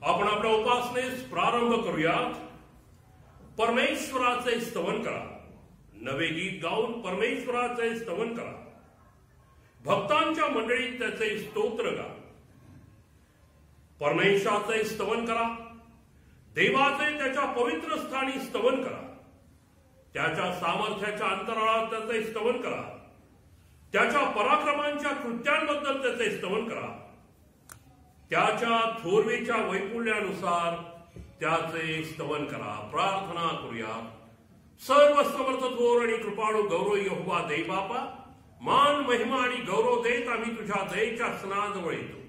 आपण आपल्या उपासनेस प्रारंभ करूयात. परमेश्वराचे स्तवन करा. नवे गीत गाऊन परमेश्वराचे स्तवन करा. भक्तांच्या मंडळीत त्याचे स्तोत्र गा. परमेश्वराचे स्तवन करा. देवाचे त्याच्या पवित्र स्थानी स्तवन करा. त्याच्या सामर्थ्याच्या अंतराळात त्याचे स्तवन करा. त्याच्या पराक्रमांच्या कृत्यांबद्दल त्याचे स्तवन करा. त्याच्या थोरवीच्या वैपुल्यानुसार त्याचे स्तवन करा. प्रार्थना करूया. सर्व समर्थ थोर आणि कृपाळू गौरव यहोवा दे बापा, मान महिमा आणि गौरव देत आम्ही तुझ्या दयेच्या सणाजवळ येतो.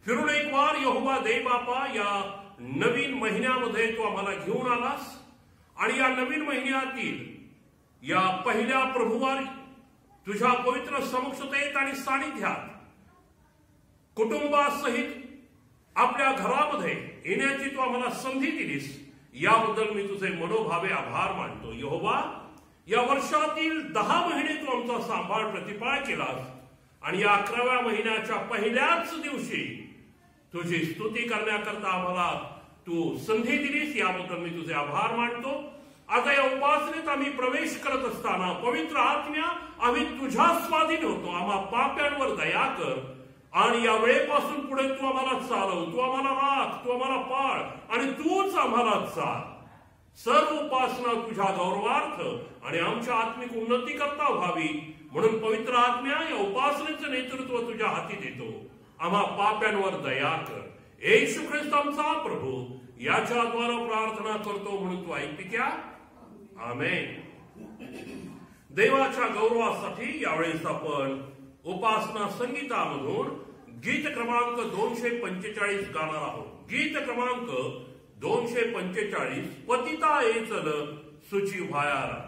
फिरून एक वार यहोवा दे बापा, या नवीन महिन्यामध्ये तू आम्हाला घेऊन आलास आणि या नवीन महिन्यातील या पहिल्या प्रभुवारी तुझ्या पवित्र समक्षतेत आणि सानिध्यात कुटुंबासहित आपल्या घरामध्ये येण्याची तू आम्हाला संधी दिलीस, याबद्दल मी तुझे मनोभावे आभार मानतो. यहोवा, या वर्षातील 10 महिने तू आमचा सांभाळ प्रतिपाळ केलास आणि या 11व्या महिन्याच्या पहिल्याच दिवशी तुझी स्तुती करण्याकरता आम्हाला तू संधी दिलीस, याबद्दल मी तुझे आभार मानतो. आता या उपासनेत आम्ही प्रवेश करत असताना पवित्र आत्म्या, आम्ही तुझ्या स्वाधीन होतो. आम्हा पाप्यांवर दया कर आणि या वेळेपासून पुढे तू आम्हाला चालव, तू आम्हाला राख, तू आम्हाला पाळ आणि तूच आम्हाला चाल. सर्व उपासना तुझ्या गौरवार्थ आणि आमच्या आत्मिक उन्नती करता व्हावी म्हणून पवित्र आत्म्या, या उपासनेचं नेतृत्व तुझ्या हाती देतो. आम्हा पाप्यांवर दया कर. येशू ख्रिस्त आमचा प्रभू, याच्याद्वारे प्रार्थना करतो म्हणून तू ऐकते क्या? आमेन. देवाच्या गौरवासाठी यावेळेस आपण उपासना संगीतामधून गीत क्रमांक 245 गाणार आहोत. गीत क्रमांक 245, पतिता येचल सुची व्हायाला.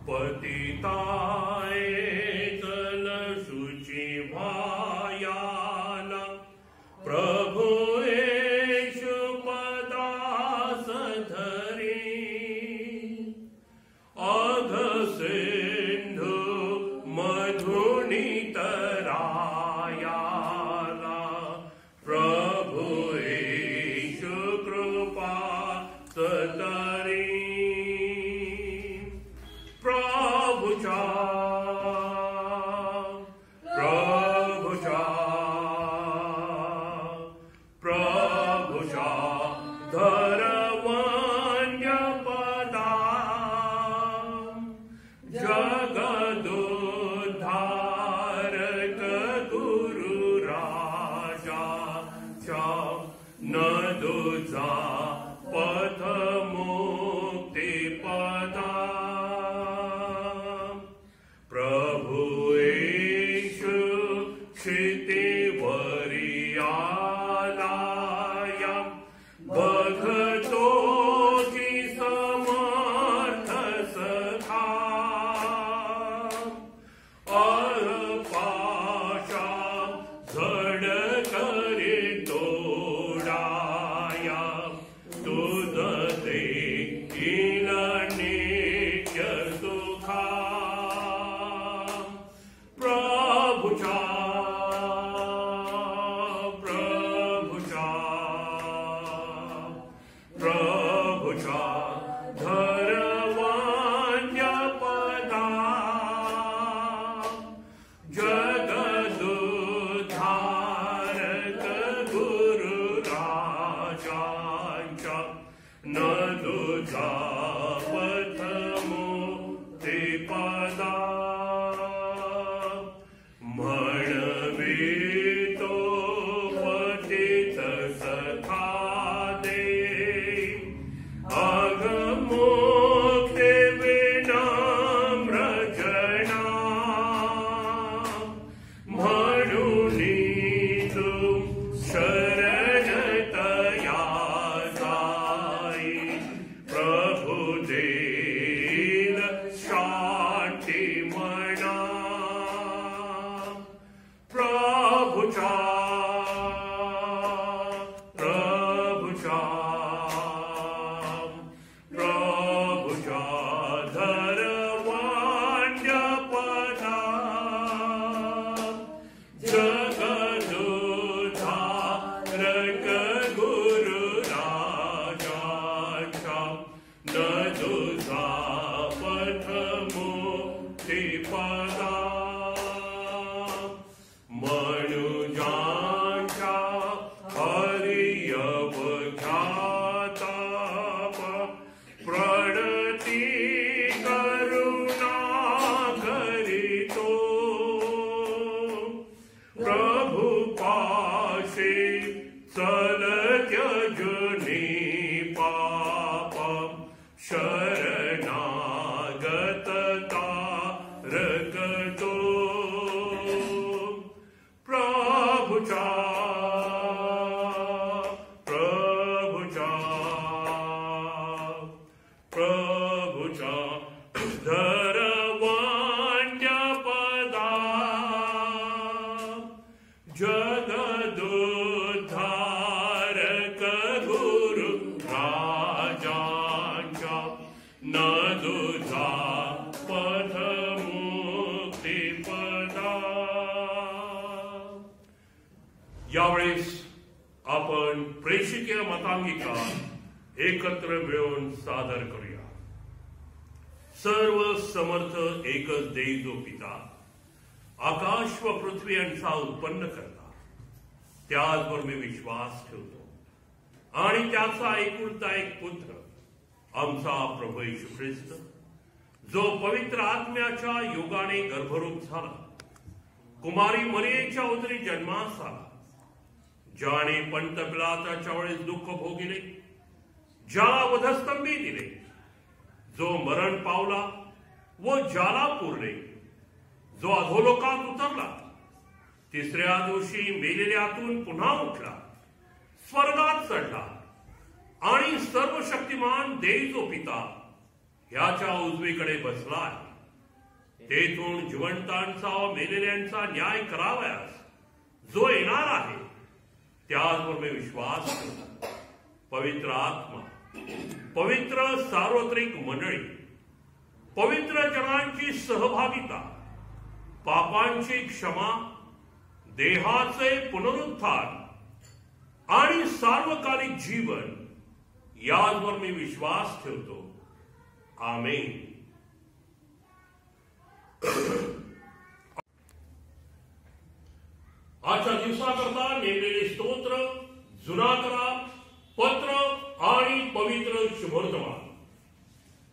पतिता येचल सुची व्हायाला, प्रभु येशू पदास धरी, अघ सिंधू मधुनी तरायाला, प्रभु येशू कृपा सतरी. प्रभुच्या धरवण्य पदा, जय पथ मुक्ती पदा मनुजांच्या हरिय ख्याताप प्रणती करुणा करितो प्रभु पाशे चलत्यजनी पाप शरणागतता रकतो प्रभुचा धरवाण्य पदा जगदुद्धारक गुरु राजांच्या न दुजा पथ मुक्ती पदा। यावेळेस आपण प्रेषिकीय मतांगिका एकत्र मिळून सादर करूया। सर्व समर्थ एकच देव जो पिता आकाश व पृथ्वी यांचा उत्पन्न करता त्याचवर मी विश्वास ठेवतो आणि त्याचा एकुलता एक पुत्र आमचा प्रभू येशू ख्रिस्त जो पवित्र आत्म्याच्या योगाने गर्भरूप झाला, कुमारी मरियेच्या उदरी जन्मास आला, ज्याने पंत पिलाताच्या वेळेस दुःख भोगिले, ज्याला वधस्तंभी दिले, जो मरण पावला व ज्याला पुरले, जो अधोलोकात उतरला, तिसऱ्या दिवशी मेलेल्यातून पुन्हा उठला, स्वर्गात चढला आणि सर्वशक्तिमान देव जो पिता ह्याच्या उजवीकडे बसला आहे, तेथून जिवंतांचा व मेलेल्यांचा न्याय करावयास जो येणार आहे त्याचवर मी विश्वास करतो। पवित्र आत्मा, पवित्र सार्वत्रिक मंडळी, पवित्र जनांची सहभागिता, पापांची क्षमा, देहाचे पुनरुत्थान आणि सार्वकालिक जीवन यावर मी विश्वास ठेवतो। आमेन। आजच्या दिवसाकरता नेमलेले स्तोत्र, जुना करार, पत्र आणि पवित्र शुभवर्तमान।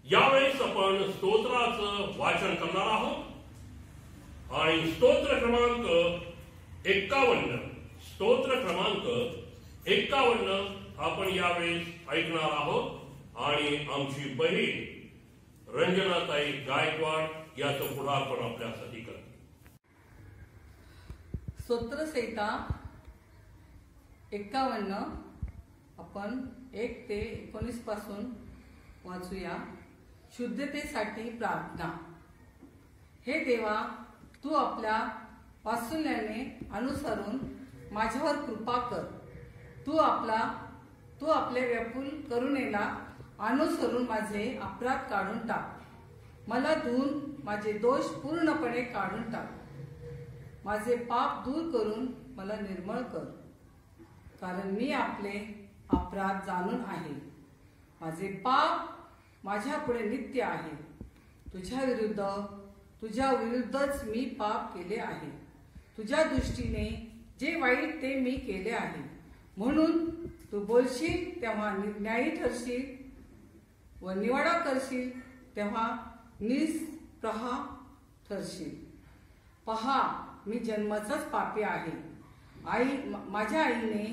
यावेळेस आपण स्तोत्राचं वाचन करणार आहोत आणि स्तोत्र क्रमांक 51 आपण यावेळेस ऐकणार आहोत आणि आमची बहीण रंजनाताई गायकवाड याचं पुढारपण आपल्यासाठी करते। स्तोत्रसंहिता 51 आपण 1 ते 19 पासून वाचूया। शुद्धतेसाठी प्रार्थना। हे देवा, तू आपल्या वात्सल्याने अनुसरून माझ्यावर कृपा कर। तू आपल्या व्याकुल करुणेला अनुसरून माझे अपराध काढून टाक। मला धुवून माझे दोष पूर्णपणे काढून टाक। माझे पाप दूर करून मला निर्मळ कर, कारण मी आपले अपराध जाणून आहे। माझे पाप माझ्या पुढे नित्य आहे। तुझ्या विरुद्धच मी पाप केले आहे। तुझ्या दृष्टीने जे वाईट ते मी केले आहे, म्हणून तू बोलशील तेव्हा न्यायी ठरशील व निवाडा करशील तेव्हा निष्प्रहा ठरशील। पहा, मी जन्माचाच पापी आहे। माझ्या आईने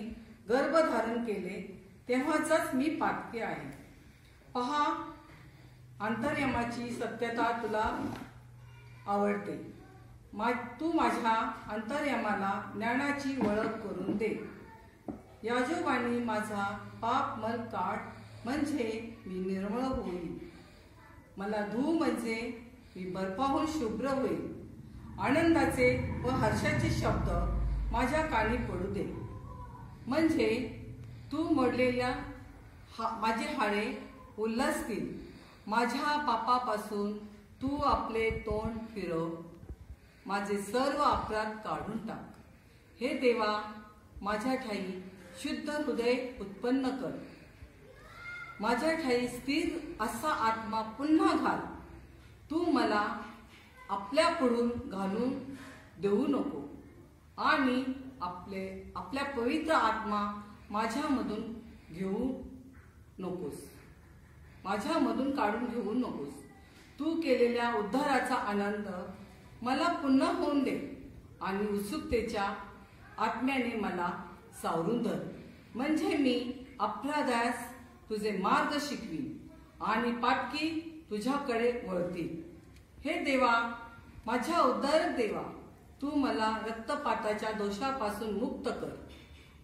गर्भधारण केले तेव्हाचाच मी पातकी आहे। पहा, अंतर्यमाची सत्यता तुला आवडते। तू माझ्या अंतर्यमाला ज्ञानाची ओळख करून दे। याजोबाने माझा पाप मल काढ, म्हणजे मी निर्मळ होईल। मला धू, म्हणजे मी बर्फाहून शुभ्र होईल। आनंदाचे व हर्षाचे शब्द माझ्या कानी पडू दे, म्हणजे तू मोडलेल्या माझे हाडे उल्हासतील। माझ्या पापापासून तू आपले तोंड फिरव, माझे सर्व अपराध काढून टाक। हे देवा, माझ्या ठाई शुद्ध हृदय उत्पन्न कर। माझ्या ठाई स्थिर असा आत्मा पुन्हा घाल। तू मला आपल्याकडून घालून देऊ नको आणि आपल्या पवित्र आत्मा माझ्यामधून काढून घेऊ नकोस. तू केलेल्या उद्धाराचा आनंद मला पुन्हा होऊन दे आणि उत्सुकतेच्या आत्म्याने मला सावरून धर, म्हणजे मी अपराधास तुझे मार्ग शिकवीन आणि पाटकी तुझ्याकडे वळतील. हे देवा, माझ्या उद्धारक देवा, तू मला रक्तपाताच्या दोषापासून मुक्त कर,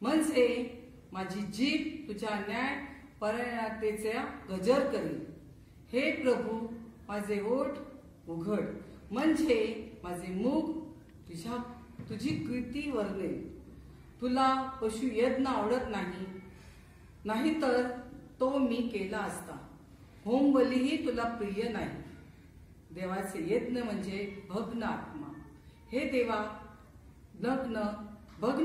म्हणजे माझी जीभ तुझ्या न्याय परायणतेचा गजर करेल. हे प्रभू, माझे ओठ उघड, म्हणजे माझे मुख तुझी कीर्ती वर्णेल. तुला पशुयज्ञ आवडत नाही तर तो मी केला असता. होमबलीही तुला प्रिय नाही. देवाचे यज्ञ म्हणजे भग्न आत्मा. हे देवा, भग्न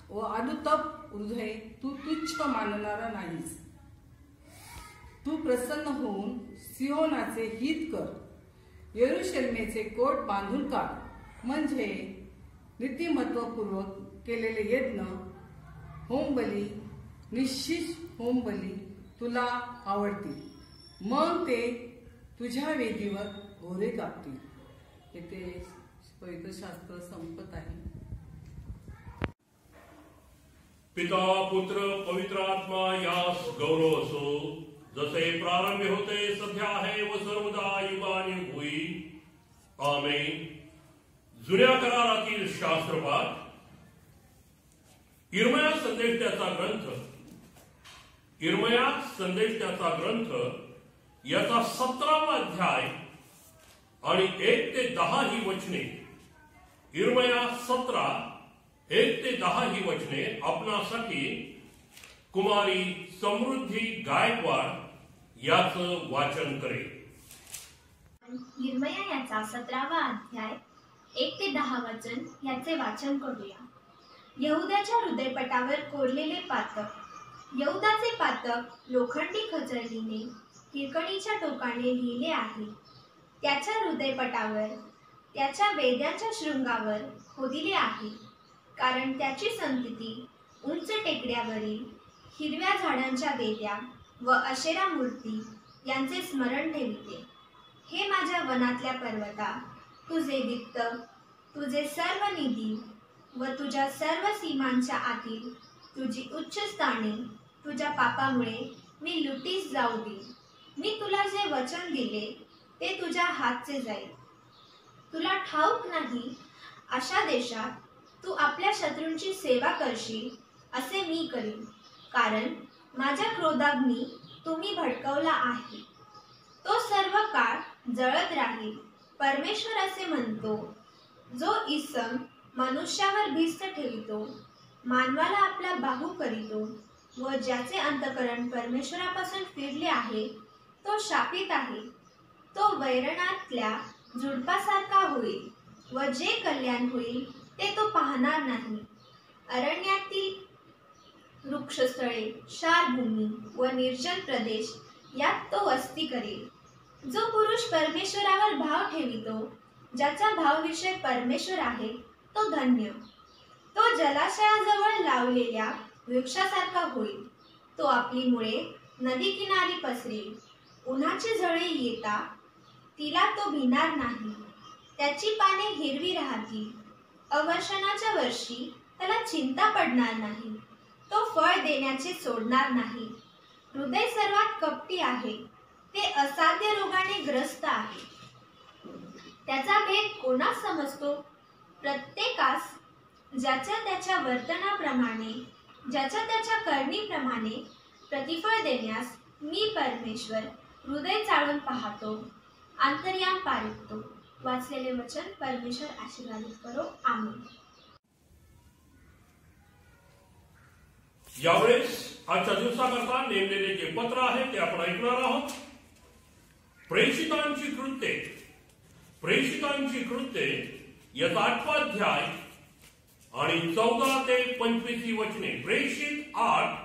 व अनुतप हृदय तू तुच्छ मानणारा नाहीस. तू प्रसन्न होऊन सियोनाचे हित कर, यरूशलेमेचे कोट बांधून काढ, म्हणजे नीतिमत्वपूर्वक केलेले यज्ञ होमबली, निश्चित होमबली तुला आवडतील. मग ते तुझ्या वेदीवर घोरे कापतील. येथे पवित्र शास्त्र संपत आहे. पिता पुत्र पवित्र आत्मा यास गौरव असो, जसे प्रारंभी होते, सध्या आहे व सर्वदा युगाने होईल. आमेन. जुन्या करारातील शास्त्रपाठ. इर्मया संदेष्टाचा ग्रंथ याचा 17वा अध्याय आणि 1 ते 10 ही वचने. इर्मया 17 1 ते 10 ही वचने आपणासाठी कुमारी समृद्धी गायकवाड याचं वाचन करेल. इर्मया याचा 17वा अध्याय 1 ते 10 वचन याचे वाचन करूया. यहुदाच्या हृदयपटावर कोरलेले पातक. यहुदाचे पातक लोखंडी खचरलीने हिरकणीच्या टोकाने लिहिले आहे. त्याच्या हृदयपटावर त्याच्या वेद्यांच्या शृंगावर खोदिले आहे, कारण त्याची संतती उंच टेकड्यावरील हिरव्या झाडांच्या वेद्या व अशेरा मूर्ती यांचे स्मरण ठेविते. हे माझ्या वनातल्या पर्वता, तुझे वित्त, तुझे सर्व निधी व तुझ्या सर्व सीमांच्या आतील तुझी उच्च स्थाने तुझ्या पापामुळे मी लुटीस जाऊ देईन. मी तुला जे वचन दिले ते तुझ्या हातचे जाईल. तुला ठाऊक नाही अशा देशात तू आपल्या शत्रूंची सेवा करशील असे मी करीन, कारण माझ्या क्रोधाग्नी तुम्ही भडकवला आहे. तो सर्व काळ जळत राहील. परमेश्वर असे म्हणतो, जो इसम मनुष्यावर भिस्त ठेवितो, मानवाला आपला बाहू करीतो व ज्याचे अंतःकरण परमेश्वरापासून फिरले आहे, तो शापित आहे. तो वैरणातल्या झुडपासारखा होईल व जे कल्याण होईल ते तो पाहणार नाही. अरण्यातील वृक्षस्थळे, क्षारभूमी व निर्जन प्रदेश यात तो वस्ती करेल. जो पुरुष परमेश्वरावर भाव ठेवितो, ज्याचा भावविषय परमेश्वर आहे, तो धन्य. तो जलाशयाजवळ लावलेल्या वृक्षासारखा होईल. तो आपली मुळे नदी किनारी पसरेल. उन्हाची झळे येता तिला तो भिणार नाही. त्याची पाने हिरवी राहतील. अवर्षणाच्या वर्षी त्याला चिंता पडणार नाही. तो फळ देण्याचे सोडणार नाही. हृदय सर्वात कपटी आहे. ते असाध्य रोगाने ग्रस्त आहे. त्याचा भेद कोणास समजतो? प्रत्येकास ज्याच्या त्याच्या वर्तनाप्रमाणे, ज्याच्या त्याच्या करणीप्रमाणे प्रतिफळ देण्यास मी परमेश्वर हृदय चाळून पाहतो, अंतर्याम पारितो. वाचलेले वचन परमेश्वर आशीर्वादित करो. आमेन. यावेळेस आजच्या दिवसाकरता नेमलेले जे पत्र आहे ते आपण ऐकणार आहोत. प्रेषितांची कृत्ये याचा 8वा अध्याय आणि 14 ते 25 ही वचने. प्रेषित 8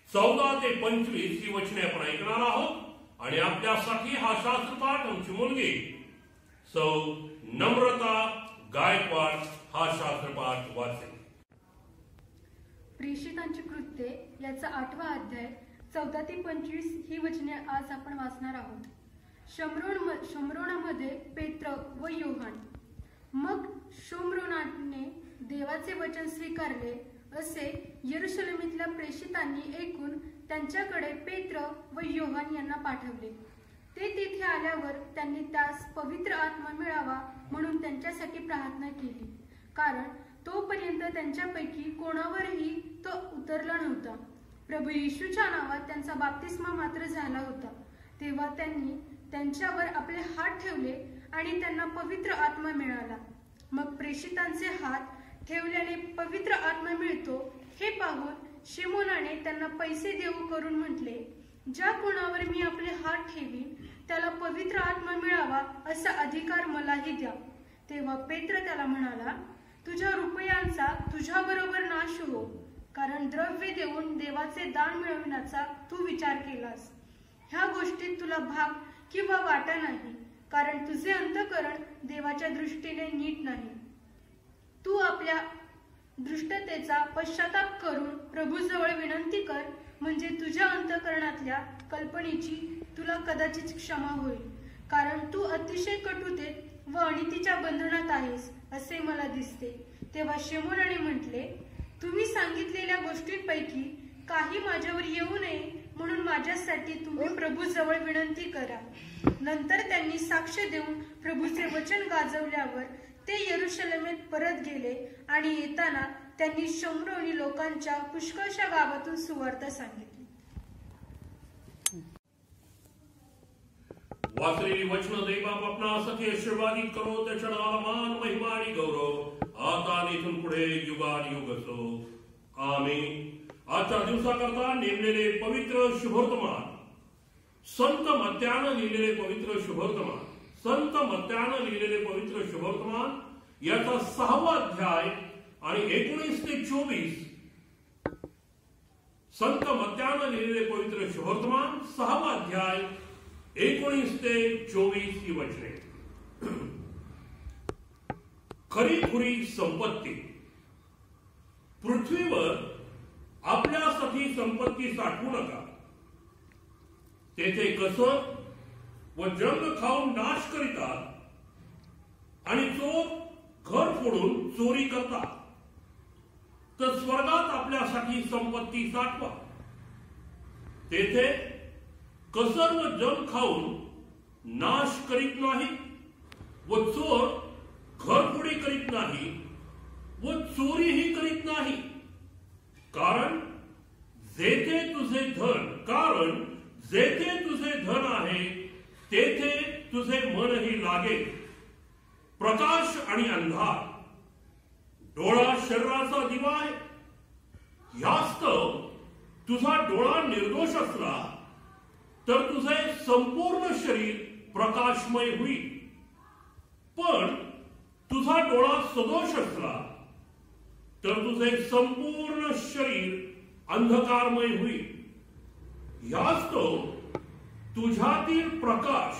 14 ते 25 ही वचने आपण ऐकणार आहोत आणि आपल्यासाठी हा शास्त्रपाठ आमची मुलगी सौ नम्रता गायकवाड हा शास्त्रपाठ वाचेल. प्रेषितांची कृत्ये याचा 8वा अध्याय 14 ते 25 ही वचने आज आपण वाचणार आहोत. शमरोनामध्ये पेत्र व योहान. मग शोम्रोनाने देवाचे वचन स्वीकारले असे यरुशलेमीतल्या प्रेषितांनी ऐकून त्यांच्याकडे पेत्र व योहान यांना पाठवले. ते तिथे आल्यावर त्यांनी त्यास पवित्र आत्मा मिळावा म्हणून त्यांच्यासाठी प्रार्थना केली, कारण तोपर्यंत त्यांच्यापैकी कोणावरही तो उतरला नव्हता. प्रभू येशूच्या नावात त्यांचा बाप्तिस्मा मात्र झाला होता. तेव्हा त्यांनी त्यांच्यावर आपले हात ठेवले आणि त्यांना पवित्र आत्मा मिळाला. मग प्रेषितांचे हात ठेवल्याने पवित्र आत्मा मिळतो हे पाहून शिमोनाने त्यांना पैसे देऊ करून म्हटले, ज्या कोणावर मी आपले हात ठेवीन त्याला पवित्र आत्मा मिळावा असा अधिकार मलाही द्या. तेव्हा पेत्र त्याला म्हणाला, तुझ्या रुपयांचा तुझ्याबरोबर नाश हो, कारण द्रव्य देऊन देवाचे दान मिळविण्याचा तू विचार केलास. ह्या गोष्टीत तुला भाग किंवा वाटा नाही, कारण तुझे अंतःकरण देवाच्या दृष्टीने नीट नाही. तू आपल्या दुष्टतेचा पश्चाताप करून प्रभूजवळ विनंती कर, म्हणजे तुझ्या अंतःकरणातल्या कल्पनेची तुला कदाचित क्षमा होईल, कारण तू अतिशय कटुतेत व अनितीच्या बंधनात आहेस असे मला दिसते. तेव्हा शिमोनाने म्हटले, तुम्ही सांगितलेल्या गोष्टींपैकी काही माझ्यावर येऊ नये म्हणून माझ्यासाठी तुम्ही प्रभूजवळ विनंती करा. नंतर त्यांनी साक्ष देऊन प्रभूचे वचन गाजवल्यावर ते यरुशलेमेत परत गेले आणि येताना त्यांनी शमरोनी लोकांच्या पुष्कळशा गावातून सुवार्ता सांगितली. वाचलेली वचन दैबाप आपणासाठी आशीर्वादित करो, त्याच्या नावाला मान महिमा आणि गौरव आता आणि इथून पुढे युगानुयुग असो. आमीन. आजच्या दिवसाकरता नेमलेले पवित्र शुभवर्तमान संत मत्त्यानं लिहिलेले पवित्र शुभवर्तमान, संत मत्त्यानं लिहिलेले पवित्र शुभवर्तमान याचा 6वा अध्याय आणि 19 ते 24. संत मत्त्यानं लिहिलेले पवित्र शुभवर्तमान 6वा अध्याय 19 ते 24 ही वचने. खरीखुरी संपत्ती. पृथ्वीवर आपल्यासाठी संपत्ती साठवू नका. तेथे कसर व जंग खाऊन नाश करीतात आणि चोर घर फोडून चोरी करतात. तर स्वर्गात आपल्यासाठी संपत्ती साठवा. तेथे कसर व जंग खाऊन नाश करीत नाही व चोर घरफोडी करीत नाही व चोरीही करीत नाही. कारण जेथे तुझे धन आहे तेथे तुझे मनही लागेल. प्रकाश आणि अंधार. डोळा शरीराचा दिवा आहे. ह्यास्तव तुझा डोळा निर्दोष असला तर तुझे संपूर्ण शरीर प्रकाशमय होईल, पण तुझा डोळा सदोष असला तर तुझे संपूर्ण शरीर अंधकारमय होईल. ह्यास्तव तुझ्यातील प्रकाश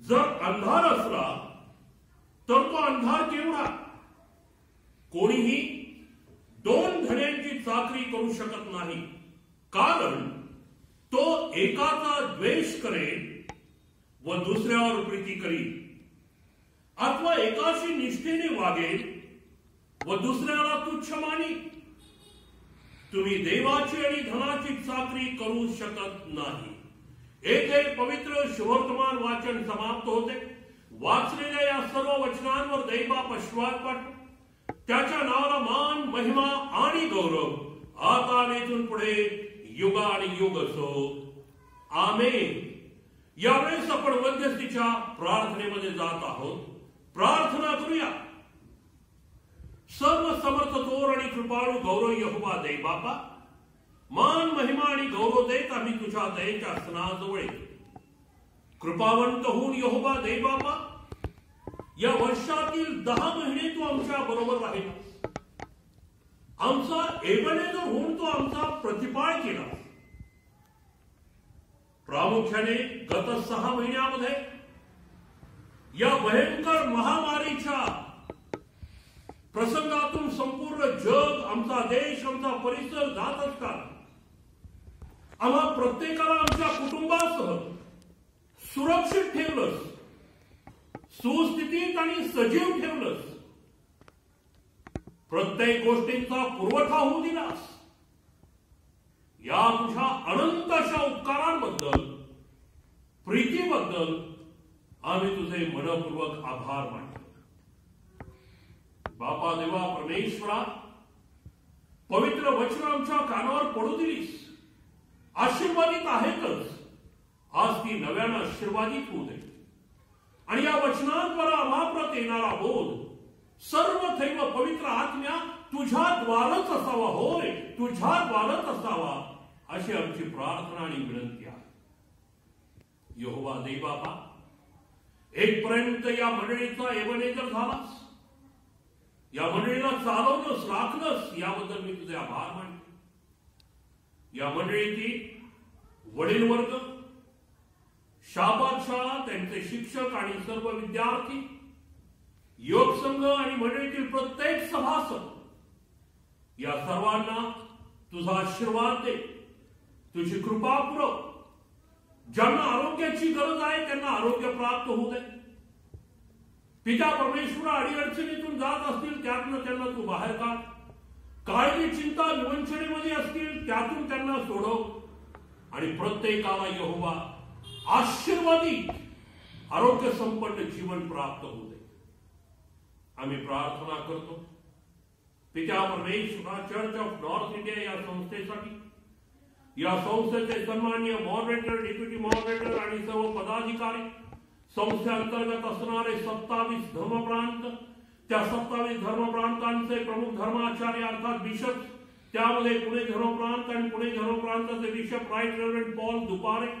जर अंधार असला तर तो अंधार केवढा. कोणीही 2 धन्यांची चाकरी करू शकत नाही, कारण तो एकाचा द्वेष करेल व दुसऱ्यावर प्रीती करील, अथवा एकाशी निष्ठेने वागेल व दुसऱ्याला तुच्छ मानी. तुम्ही देवाची आणि धनाची चाकरी करू शकत नाही. येथे पवित्र शुभवर्तमान वाचन समाप्त होते. वाचलेल्या या सर्व वचनांवर दैबाप आशीर्वाद पाठवो. त्याच्या नावाला मान महिमा आणि गौरव आता आणि इथून पुढे युगानुयुग असो. आमेन. यावेळेस आपण मध्यस्थीच्या प्रार्थनेमध्ये जात आहोत. प्रार्थना करूया. सर्व समर्थ थोर आणि कृपाळू गौरव यहोवा दैबापा, मान महिमा आणि गौरव देत आम्ही तुझ्या दयेच्या सणाजवळ येतो. कृपावंत होऊन यहोवा दैबापा, या वर्षातील 10 महिने तू आमच्या बरोबर राहिला. आमचा एबनेझर होऊन तो आमचा प्रतिपाळ केला. प्रामुख्याने गत 6 महिन्यामध्ये या भयंकर महामारीच्या प्रसंगातून संपूर्ण जग, आमचा देश, आमचा परिसर जात असताना आम्हा प्रत्येकाला आमच्या कुटुंबासह सुरक्षित ठेवलंस, सुस्थितीत आणि सजीव ठेवलंस. प्रत्येक गोष्टींचा पुरवठा होऊ दिलास. या तुझ्या अनंत अशा उपकारांबद्दल, प्रीतीबद्दल आम्ही तुझे मनपूर्वक आभार मानतो. बापा देवा परमेश्वरा, पवित्र वचन आमच्या कानावर पडू दिलीस. आशीर्वादित आहेतच, आज ती नव्यानं आशीर्वादित होऊ दे. आणि या वचनाद्वारा आम्हाप्रत येणारा बोध सर्व थैव पवित्र आत्म्या तुझ्याद्वारच असावा. होय, तुझ्याद्वारच असावा, अशी आमची प्रार्थना आणि विनंती आहे. यहोवा दे बाबा, एकपर्यंत या मंडळीचा एवनेजर झालास, या मंडळीला चालवलंस, राखलंस, याबद्दल मी तुझे आभार मानतो. या मंडळीतील वडील वर्ग, शाबाद शाळा, त्यांचे शिक्षक आणि सर्व विद्यार्थी, योग संघ आणि मंडळीतील प्रत्येक सभासद, या सर्वांना तुझा आशीर्वाद दे, तुझी कृपा पुरव. ज्यांना आरोग्याची गरज आहे त्यांना आरोग्य प्राप्त होऊ दे. पिता परमेश्वरा, अडीअडचणीतून जात असतील त्यातनं त्यांना तू बाहेर काढ. काळजी, चिंता, विवंचनेमध्ये असतील त्यातून त्यांना सोडव. आणि प्रत्येकाला यहोवा आशीर्वादी आरोग्य संपन्न जीवन प्राप्त होऊ दे. आम्ही प्रार्थना करतो पिता परमेश्वरा, चर्च ऑफ नॉर्थ इंडिया या संस्थेसाठी, या संस्थेचे सन्माननीय मॉडरेटर, डेप्युटी मॉडरेटर आणि सर्व पदाधिकारी, संस्थेअंतर्गत असणारे 27 धर्मप्रांत, त्या 27 धर्मप्रांतांचे प्रमुख धर्माचार्य अर्थात बिशप, त्यामध्ये पुणे धर्मप्रांत आणि पुणे धर्मप्रांताचे bishop right reverend Paul Dupare,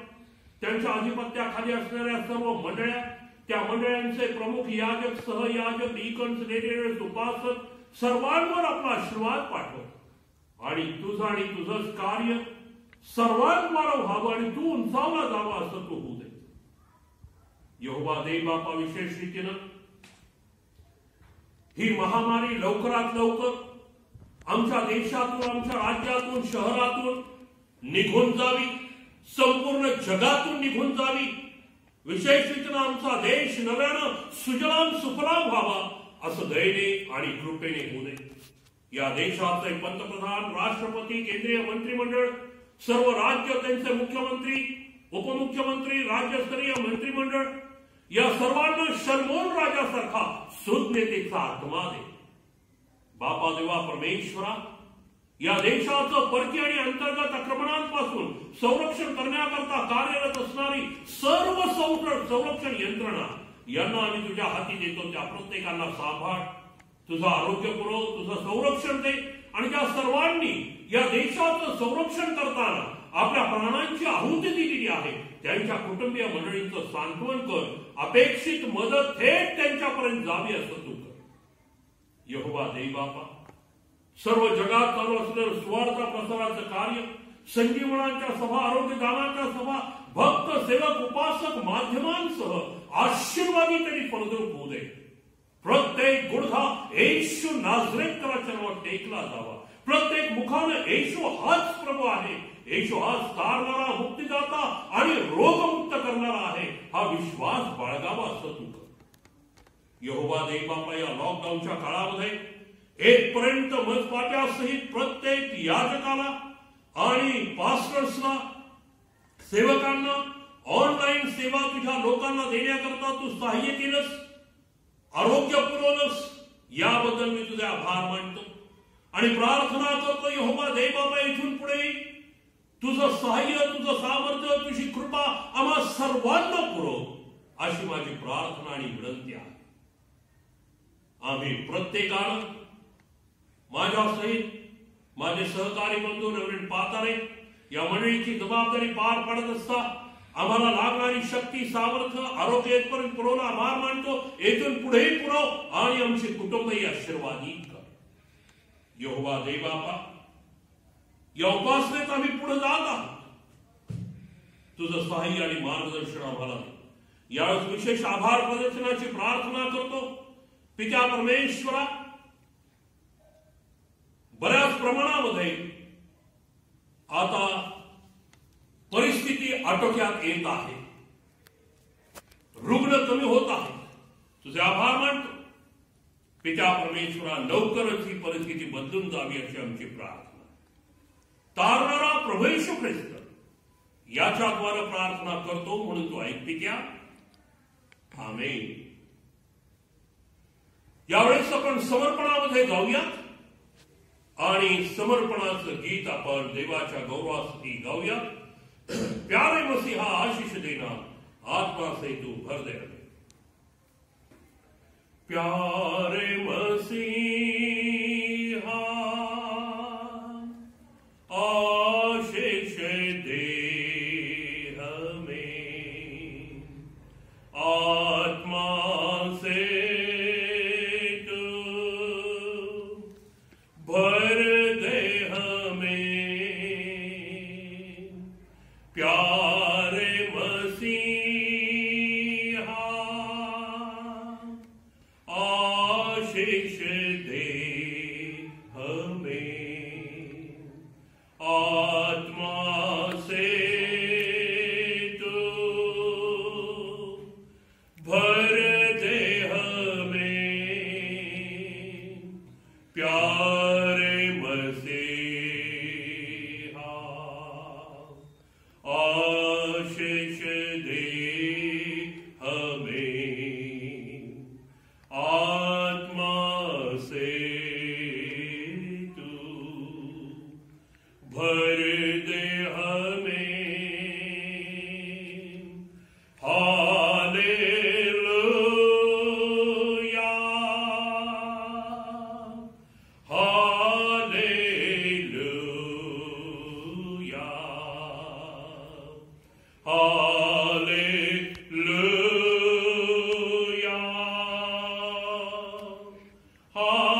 त्यांच्या अधिपत्याखाली असणाऱ्या सर्व मंडळ्या, त्या मंडळांचे प्रमुख याजक, सहयाजक, डीकन्स, लेडीज, उपासक, सर्वांवर आपला आशीर्वाद पाठव. आणि तुझं आणि तुझंच कार्य सर्वांद्वारा व्हावं आणि तू उंचावला जावा असं तू होऊ दे. यहोवा दे बापा, विशेष रीतीनं ही महामारी लवकरात लवकर आमच्या देशातून, आमच्या राज्यातून, शहरातून निघून जावी, संपूर्ण जगातून निघून जावी. विशेष रीतीनं आमचा देश नव्यानं सुजलाम सुफलाम व्हावा असं दयेने आणि कृपेने होऊ दे. या देशाचे पंतप्रधान, राष्ट्रपती, केंद्रीय मंत्रिमंडळ, सर्व राज्य, त्यांचे मुख्यमंत्री, उपमुख्यमंत्री, राज्यस्तरीय मंत्रिमंडळ, या सर्वांना शर्मोन राजासारखा सुज्ञतेचा आत्मा दे. बापा देवा परमेश्वरा, या देशाचं परकीय आणि अंतर्गत आक्रमणांपासून संरक्षण करण्याकरता कार्यरत असणारी सर्व संरक्षण यंत्रणा यांना आम्ही तुझ्या हाती देतो. त्या प्रत्येकाला सांभाळ, तुझं आरोग्य पुरव, तुझं संरक्षण दे. आणि त्या सर्वांनी या देशाचं संरक्षण करताना आपल्या प्राणांची आहुती दिलेली आहे, त्यांच्या कुटुंबीय मंडळींचं सांत्वन कर. अपेक्षित मदत थेट त्यांच्यापर्यंत जावी असं तू कर. यहोवा दे बापा, सर्व जगात चालू असलेलं सुवार्ता प्रसाराचं कार्य, संजीवनाच्या सभा, आरोग्यदानाच्या सभा, भक्त, सेवक, उपासक, माध्यमांसह आशीर्वादी तरी फलद्रूप होऊ दे. प्रत्येक गुडघा येशू नाझरेतकराच्या नावावर टेकला जावा. प्रत्येक मुखानं येशू हाच प्रभू आहे, येशू हाच तारणारा, मुक्तिदाता आणि रोगमुक्त करणारा आहे, हा विश्वास बाळगावा असं तू कर. यहोवा दे बापा, या लॉकडाऊनच्या काळामध्ये 1 पर्यंत मजपाट्यासहित प्रत्येक याजकाला आणि पास्टर्सला, सेवकांना ऑनलाईन सेवा तुझ्या लोकांना देण्याकरता तू सहाय्य केलंस, आरोग्य पुरवलंस, याबद्दल मी तुझे आभार मानतो. आणि प्रार्थना करतो यहोवा दे बाबा, इथून पुढे तुझं सहाय्य, तुझं सामर्थ्य, तुझी कृपा आम्हा सर्वांना पुरव, अशी माझी प्रार्थना आणि विनंती आहे. आम्ही प्रत्येकानं, माझ्यासहित माझे सहकारी बंधू रेव्हरंड पातारे, या मंडळीची जबाबदारी पार पाडत असता आम्हाला लागणारी शक्ती, सामर्थ्य, आरोग्य इथपर्यंत पुरवला आभार मानतो. येथून पुढेही पुरव आणि आमचे कुटुंबही आशीर्वादित कर. यहोवा दे बापा, या उपासनेत आम्ही पुढे जात आहोत. तुझं सहाय्य आणि मार्गदर्शन आम्हाला दे. यावेळेस विशेष आभार प्रदर्शनाची प्रार्थना करतो. पित्या परमेश्वरा, बऱ्याच प्रमाणामध्ये आता परिस्थिती आटोक्यात येत आहे, रुग्ण कमी होत आहेत. तुझे आभार मानतो. पित्या परमेश्वरा, लवकरच ही परिस्थिती बदलून जावी अशी आमची प्रार्थना. तारणारा प्रभू येशू ख्रिस्त याच्याद्वारे प्रार्थना करतो म्हणून तू ऐक पित्या. आमेन. यावेळेस आपण समर्पणामध्ये जाऊयात आणि समर्पणाचं गीत आपण देवाच्या गौरवासाठी गाऊयात. प्यारे मसीहा आशीष देना, आत्मा से तू भर दे. प्यारे मसीहा आशीष दे हमें, आत्मा से तू भर दे हमें. प्यारे मसीहा आशीष दे हमें, आत्मा से तू भर दे हमें. प्यारे मसीहा आशीष दे हमें, आत्मा से तू भर दे हमें. Hallelujah, hallelujah, hallelujah,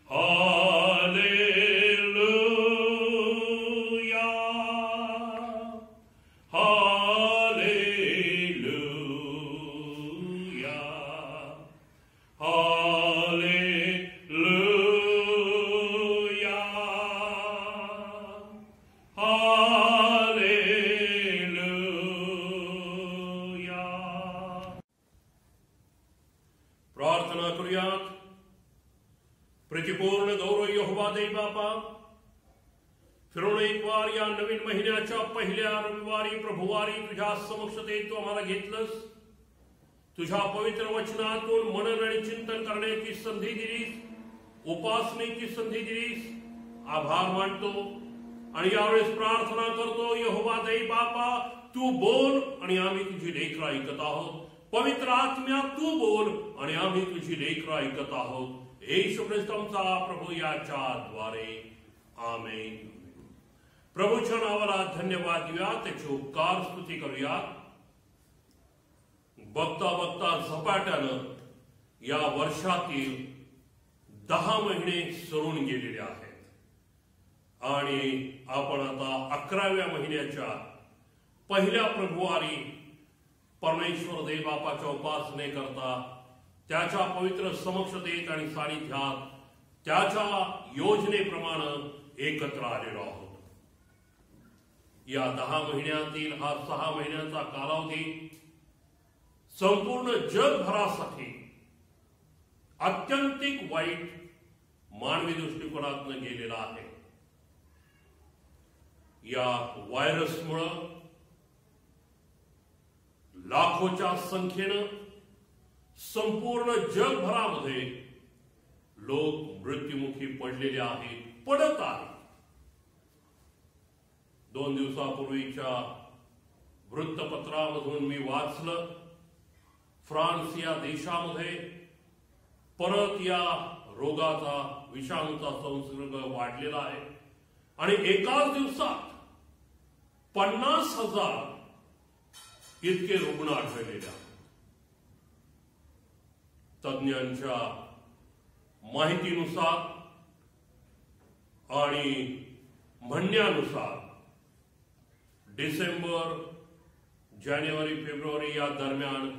hallelujah, hallelujah, hallelujah, hallelujah, hallelujah. प्रार्थना करूयात. प्रीतीपूर्ण गौरव यहोवा दे बापा, फिरून एक वार या नवीन महिन्याच्या पहिल्या रविवारी प्रभुवारी तुझ्या समक्षतेत तू आम्हाला घेतलंस. तुझ्या पवित्र वचनातून मनन आणि चिंतन करण्याची संधी दिलीस, उपासनेची संधी दिलीस. आभार मानतो आणि यावेळेस प्रार्थना करतो. यहोवा दे बापा, तू बोल आणि आम्ही तुझी लेकरं ऐकत आहोत. पवित्र आत्म्या तू बोल आणि आम्ही तुझी लेकरं ऐकत आहोत. येशू ख्रिस्तांचा प्रभू याच्या द्वारे. आमेन. प्रभूच्या नावाला धन्यवाद देऊया, त्याची उपकार स्तुती करूया. बघता बघता झपाट्यानं या वर्षातील 10 महिने सरून गेलेले आहेत आणि आपण आता 11व्या महिन्याच्या पहिल्या प्रभुवारी परमेश्वर देव बापाच्या उपासने करता त्याच्या पवित्र समक्षतेत आणि सानिध्यात त्याच्या योजनेप्रमाणे एकत्र आलेलो आहोत. या 10 महिन्यातील हा 6 महिन्याचा कालावधी संपूर्ण जगभरासाठी अत्यंतिक वाईट मानवी दृष्टिकोनातून गेलेला आहे. या व्हायरसमुळे लाखोच्या संख्येनं संपूर्ण जगभरामध्ये लोक मृत्युमुखी पडलेले आहेत, पडत आहेत. 2 दिवसापूर्वीच्या वृत्तपत्रामधून मी वाचलं, फ्रान्स या देशामध्ये परत या रोगाचा विषाणूचा संसर्ग वाढलेला आहे आणि एकाच दिवसात 50,000 इतके रुग्ण आढळलेले आहेत. तज्ञांच्या माहितीनुसार आणि म्हणण्यानुसार डिसेंबर, जानेवारी, फेब्रुवारी या दरम्यान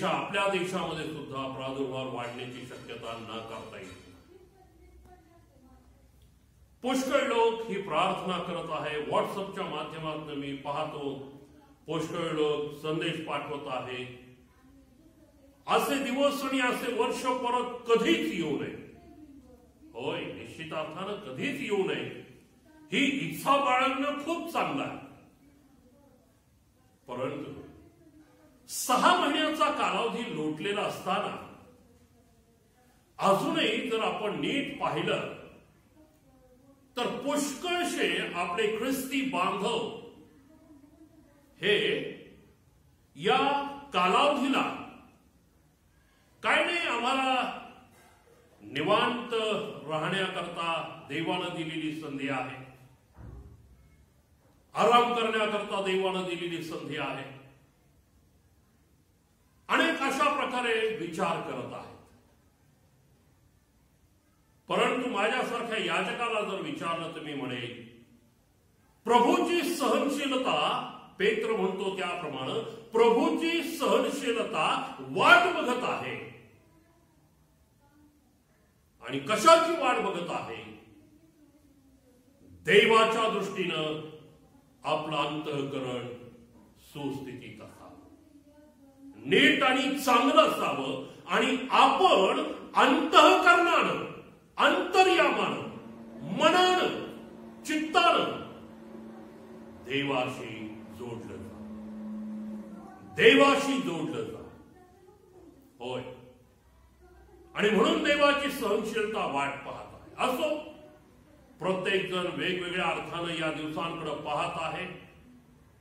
आपल्या देशामध्ये सुद्धा प्रादुर्भाव वाढण्याची शक्यता न करता येईल. पुष्कळ लोक ही प्रार्थना करत आहे. व्हॉट्सअपच्या माध्यमातून मी पाहतो पुष्कळ लोक संदेश पाठवत आहे. असे दिवस आणि असे वर्ष परत कधीच येऊ नये. होय, निश्चित अर्थानं कधीच येऊ नये ही इच्छा बाळगणं खूप चांगलं आहे. परंतु 6 महिन्याचा कालावधी लोटलेला असताना अजूनही जर आपण नीट पाहिलं तर पुष्कळशे आपले ख्रिस्ती बांधव हे या कालावधीला काय नाही आम्हाला निवांत राहण्याकरता देवानं दिलेली संधी आहे, आराम करण्याकरता देवानं दिलेली संधी आहे, अनेक अशा प्रकारे विचार करत आहेत. परंतु माझ्यासारख्या याजकाला जर विचारलं तर मी म्हणेन प्रभूची सहनशीलता, पेत्र म्हणतो त्याप्रमाणे प्रभूची सहनशीलता वाट बघत आहे. आणि कशाची वाट बघत आहे? देवाच्या दृष्टीनं आपलं अंतःकरण सुस्थितीत असावं, नीट आणि चांगलं असावं आणि आपण अंतःकरणानं, अंतर्यामानं, मनानं, चित्तानं देवाशी जोडलं जा, देवाशी जोडलं जा. होय, आणि म्हणून देवाची सहनशीलता वाट पाहत आहे. असो, प्रत्येक जण वेगवेगळ्या अर्थानं या दिवसांकडे पाहत आहे.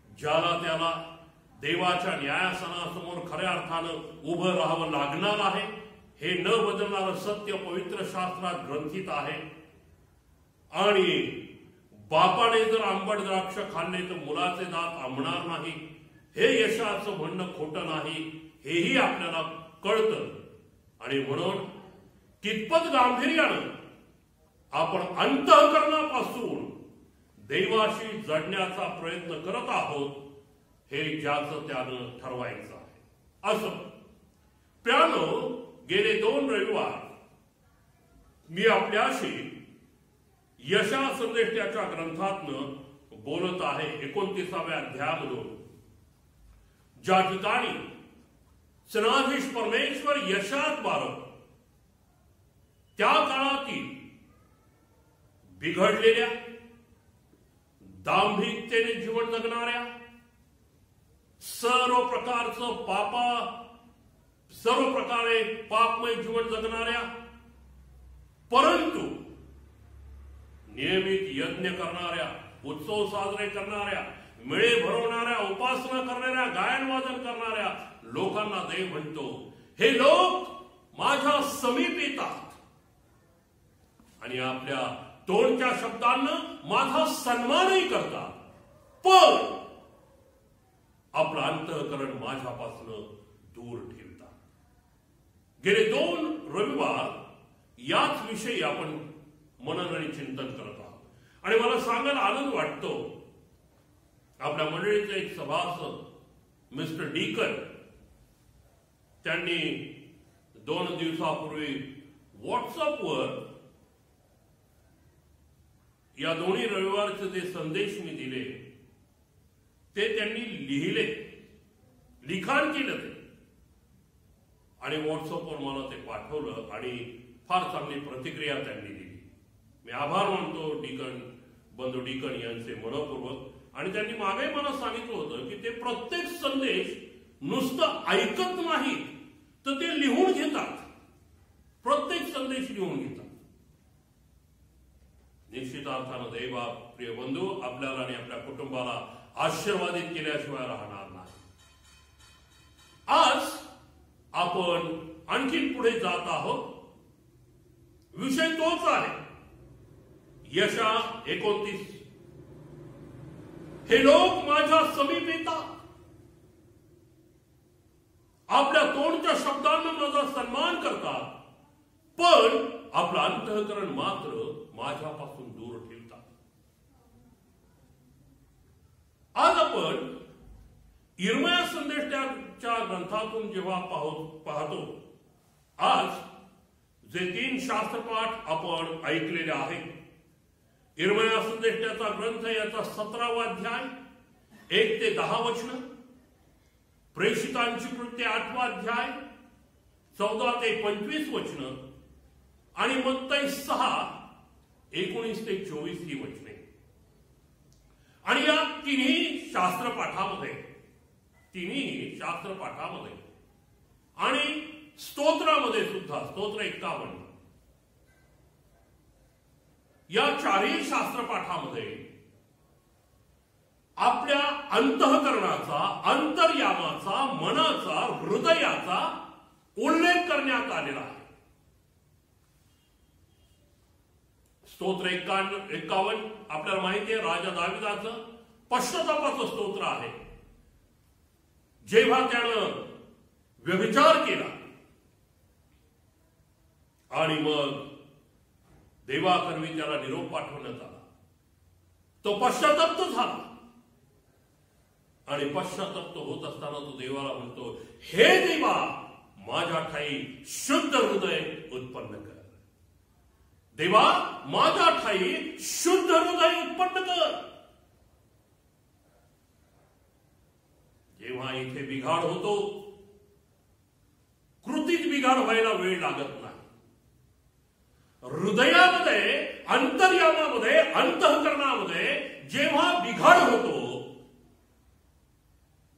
ज्याला त्याला देवाच्या न्यायासनासमोर खऱ्या अर्थानं उभं राहावं लागणार आहे. हे न बदलणारं सत्य पवित्र शास्त्रात ग्रंथित आहे. आणि बापाने जर आंबट द्राक्ष खाल्ले तर मुलाचे दात आंबणार नाही, हे यशाचं म्हणणं खोटं नाही, हेही आपल्याला कळतं. आणि म्हणून कितपत गांभीर्यानं आपण अंतःकरणापासून देवाशी जडण्याचा प्रयत्न करत आहोत हे ज्याचं त्यानं ठरवायचं आहे. असं प्यानो गेले 2 रविवार मी आपल्याशी यशा संदेश त्याच्या ग्रंथातनं बोलत आहे. 29व्या अध्यायामधून ज्या ठिकाणी सेनाधीश परमेश्वर यशाद्वारे त्या काळातील बिघडलेल्या, दांभिकतेने जीवन जगणाऱ्या, सर्व प्रकारे पापमय जीवन जगणाऱ्या, परंतु नियमित यज्ञ करणाऱ्या, उत्सव साजरे करणाऱ्या, मेळे भरवणाऱ्या, उपासना करणाऱ्या, गायन वादन करणाऱ्या लोकांना देव म्हणतो, हे लोक माझ्या समीप येतात आणि आपल्या तोंडच्या शब्दांना माझा सन्मानही करतात, पण आपलं अंतःकरण माझ्यापासून दूर ठेवतात. गेले 2 रविवार याच विषयी आपण मनन आणि चिंतन करत आहोत. आणि मला सांगायला आनंद वाटतो, आपल्या मंडळीचे एक सभासद मिस्टर डीकन, त्यांनी 2 दिवसापूर्वी व्हॉट्सअपवर या दोन्ही रविवारचे जे संदेश मी दिले ते त्यांनी लिहिले, लिखाण केलं ते, आणि व्हॉट्सअपवर मला ते पाठवलं आणि फार चांगली प्रतिक्रिया त्यांनी दिली. मी आभार मानतो बंधू डीकन यांचे मनपूर्वक. आणि त्यांनी मागे मला सांगितलं होतं की ते प्रत्येक संदेश नुसतं ऐकत नाहीत तर ते लिहून घेतात, प्रत्येक संदेश लिहून घेतात. निश्चित अर्थानं देवा प्रिय बंधू आपल्याला आणि आपल्या कुटुंबाला आशीर्वादित केल्याशिवाय राहणार नाही. आज आपण आणखी पुढे जात आहोत. विषय तोच आहे, यशा 29. हे लोक माझ्या समीप येतात, आपल्या तोंडच्या शब्दांना माझा सन्मान करतात, पण आपलं अंतःकरण मात्र माझ्यापासून दूर ठेवतात. आज आपण यिर्मया संदेशाच्या ग्रंथातून जेव्हा पाहतो, आज जे 3 शास्त्रपाठ आपण ऐकलेले आहेत, यिर्मया संदेशाचा ग्रंथ याचा 17वा अध्याय 1 ते 10 वचन, प्रेषितांची कृत्ये 8वा अध्याय 14 ते 25 वचन आणि मत्तई 6 19 ते 24 ही वचने. आणि या तिन्ही शास्त्रपाठामध्ये आणि स्तोत्रामध्ये सुद्धा स्तोत्र 51 या 4ही शास्त्रपाठामध्ये आपल्या अंतःकरणाचा, अंतर्यामाचा, मनाचा, हृदयाचा उल्लेख करण्यात आलेला आहे. स्तोत्र 51 आपल्याला माहिती आहे, राजा दाविदाचं पश्चातापाचं स्तोत्र आहे. जेव्हा त्यानं व्यभिचार केला आणि मग देवाकरवी त्याला निरोप पाठवण्यात आला, तो पश्चाताप्त झाला आणि पश्चाताप्त होत असताना तो देवाला म्हणतो, हे देवा, माझ्या ठाई शुद्ध हृदय उत्पन्न कर. देवा, माझ्या ठाई शुद्ध हृदय उत्पन्न कर. जेव्हा इथे बिघाड होतो, कृतीत बिघाड व्हायला वेळ लागत नाही. हृदयामध्ये, अंतर्यामामध्ये, अंतःकरणामध्ये जेव्हा बिघाड होतो,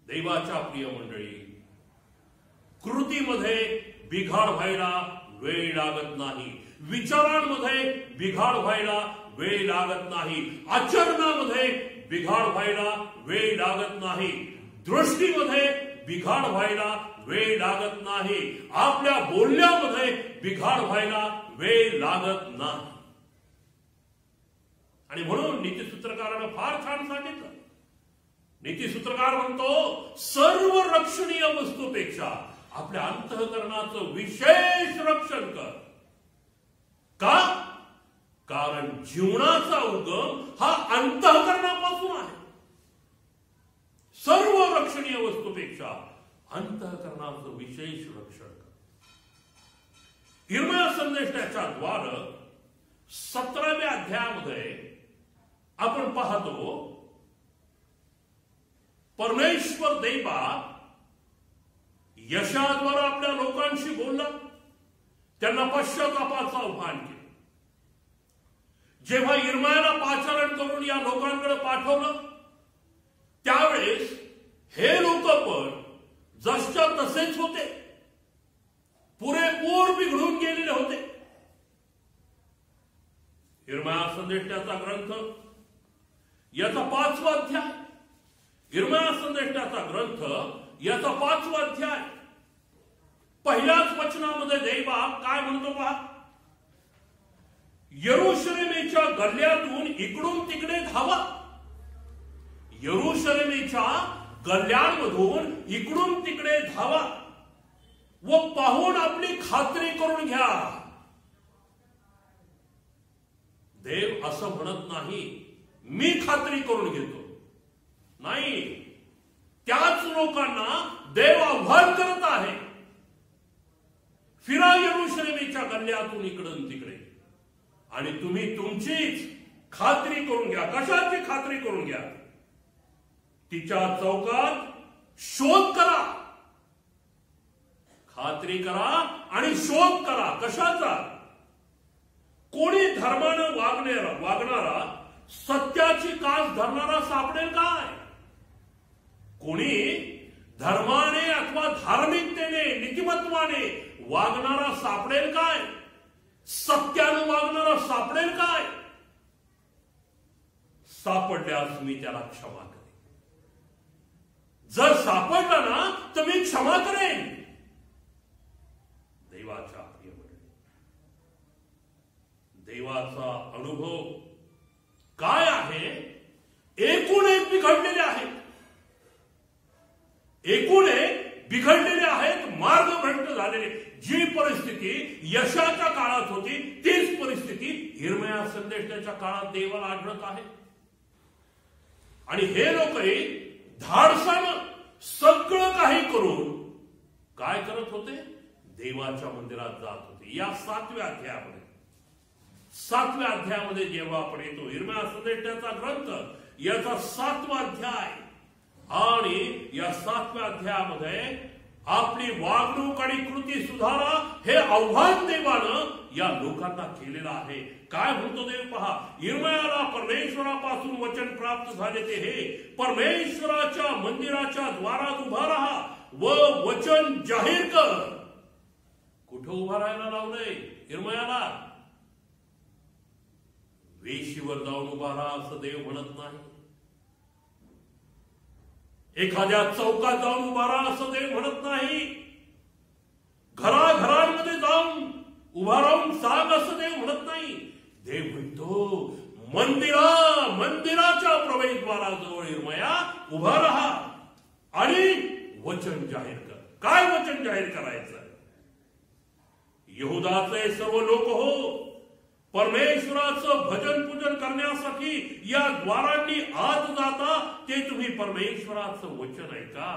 देवाच्या प्रिय मंडळी, कृतीमध्ये बिघाड व्हायला वेळ लागत नाही, विचारांमध्ये बिघाड व्हायला वेळ लागत नाही, आचरणामध्ये बिघाड व्हायला वेळ लागत नाही, दृष्टीमध्ये बिघाड व्हायला वेळ लागत नाही, आपल्या बोलण्यामध्ये बिघाड व्हायला वेळ लागत नाही. आणि म्हणून नीतिसूत्रकारानं फार छान सांगितलं. नीतिसूत्रकार म्हणतो, सर्व रक्षणीय वस्तूपेक्षा आपल्या अंतःकरणाचं विशेष रक्षण कर. का? कारण जीवनाचा उगम हा अंतःकरणापासून आहे. सर्व रक्षणीय वस्तूपेक्षा अंतःकरणाचं विशेष रक्षण कर. यिर्मया संदेशाच्या द्वार 17व्या अध्यायामध्ये आपण पाहतो, परमेश्वर देवा यशाद्वारा आपल्या लोकांशी बोलला, त्यांना पश्चातापाचं आव्हान केलं. जेव्हा यिर्मयाला पाचारण करून या लोकांकडे पाठवलं, त्यावेळेस हे लोक पण जसच्या तसेच होते, पुरेपूर बिघडून गेलेले होते. यिर्मया संदेशाचा ग्रंथ याचा 5वा अध्याय, यिर्मया संदेशाचा ग्रंथ याचा 5वा अध्याय, पहिल्याच वचनामध्ये देवा काय म्हणतो पहा, यरूशलेमेच्या गल्ल्यातून इकडून तिकडे धावा. यरूशलेमेच्या गल्ल्यांमधून इकडून तिकडे धावा व पाहून आपली खात्री करून घ्या. देव असं म्हणत नाही मी खात्री करून घेतो, नाही, त्याच लोकांना देव आव्हान करत आहे, फिरा यरूशलेमेच्या गल्ल्यातून इकडून तिकडे आणि तुम्ही तुमचीच खात्री करून घ्या. कशाची खात्री करून घ्या? तिच्या चौकात शोध करा. खात्री करा आणि शोध करा. कशाचा? कोणी धर्मानं वागणारा, सत्याची कास धरणारा सापडेल काय? कोणी धर्माने अथवा धार्मिकतेने, नीतिमत्वाने वागणारा सापडेल काय? सत्यानं वागणारा सापडेल काय? सापडल्यास मी त्याला क्षमा करेन. जर सापडला ना तर मी क्षमा करेन. देवाच्या प्रिय मंडळी, देवाचा अनुभव काय आहे? एकूण एक बिघडलेले आहेत, एकूण एक बिघडलेले आहेत, मार्ग भ्रष्ट झालेली जी परिस्थिती यशाच्या काळात होती तीच परिस्थिती यिर्मया संदेशाच्या काळात देवाला आढळत आहे. आणि हे लोकही धाडसानं सगळं काही करून काय करत होते? देवाच्या मंदिरात जात होते. या 7व्या अध्यायामध्ये जेव्हा आपण येतो, यिर्मया संदेशाचा ग्रंथ याचा 7वा अध्याय, आणि या 7व्या अध्यायामध्ये आपली वागणूक आणि कृती सुधारा हे आव्हान देवानं या लोकांना केलेलं आहे. काय म्हणतो देव पहा, यिर्मयाला परमेश्वरापासून वचन प्राप्त झाले ते हे, परमेश्वराच्या मंदिराच्या द्वारात उभा राहा व वचन जाहीर कर. कुठं उभा राहायला लावलंय यिर्मयाला? वेशीवर जाऊन उभा राहा असं देव म्हणत नाही. एखाद्या चौकात जाऊन उभा राहा असं देव म्हणत नाही. घराघरांमध्ये जाऊन उभा राहून सांग असं देव म्हणत नाही. देव म्हणतो मंदिराच्या प्रवेशद्वाराजवळ यिर्मया उभा राहा आणि वचन जाहीर कर. काय वचन जाहीर करायचं? यहुदाचे सर्व लोक हो, परमेश्वराचं भजन पूजन करण्यासाठी या द्वारांनी आत जाता ते तुम्ही परमेश्वराचं वचन ऐका.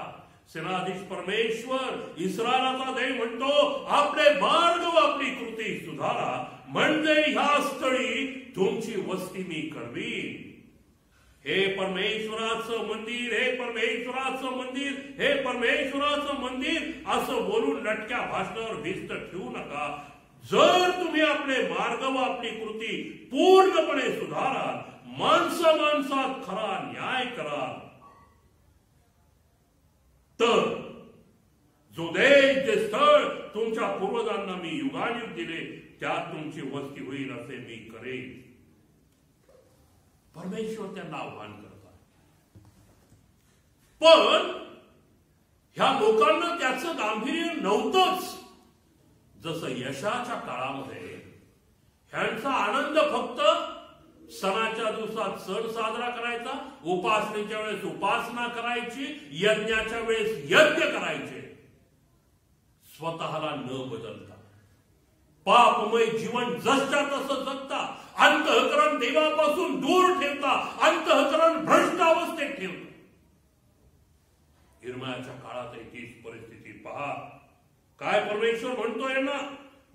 सेनाधीश परमेश्वर इस्रायलाचा देव म्हणतो, आपले मार्ग व आपली कृती सुधारा, म्हणजे ह्या स्थळी तुमची वस्ती मी करवीन. हे परमेश्वराचं मंदिर, हे परमेश्वराचं मंदिर, हे परमेश्वराचं मंदिर असं बोलून लटक्या भाषणावर भिस्त ठेवू नका. जर तुम्ही आपले मार्ग व आपली कृती पूर्णपणे सुधाराल, माणसात खरा न्याय कराल, तर जो देश, जे स्थळ तुमच्या पूर्वजांना मी युगायुग दिले त्यात तुमची वस्ती होईल असे मी करेन. परमेश्वर त्यांना आव्हान करतात. पण ह्या लोकांना त्याचं गांभीर्य नव्हतंच. जसं यशाच्या काळामध्ये ह्यांचा आनंद फक्त सणाच्या दिवसात सण साजरा करायचा, उपासनेच्या वेळेस उपासना करायची, यज्ञाच्या वेळेस यज्ञ करायचे, स्वतःला न बदलता पापमय जीवन जसच्या तसं जगता, अंतःकरण देवापासून दूर ठेवता, अंतःकरण भ्रष्ट अवस्थेत ठेवता. यिर्मयाच्या काळात तीच परिस्थिती पहा. काय परमेश्वर म्हणतोय ना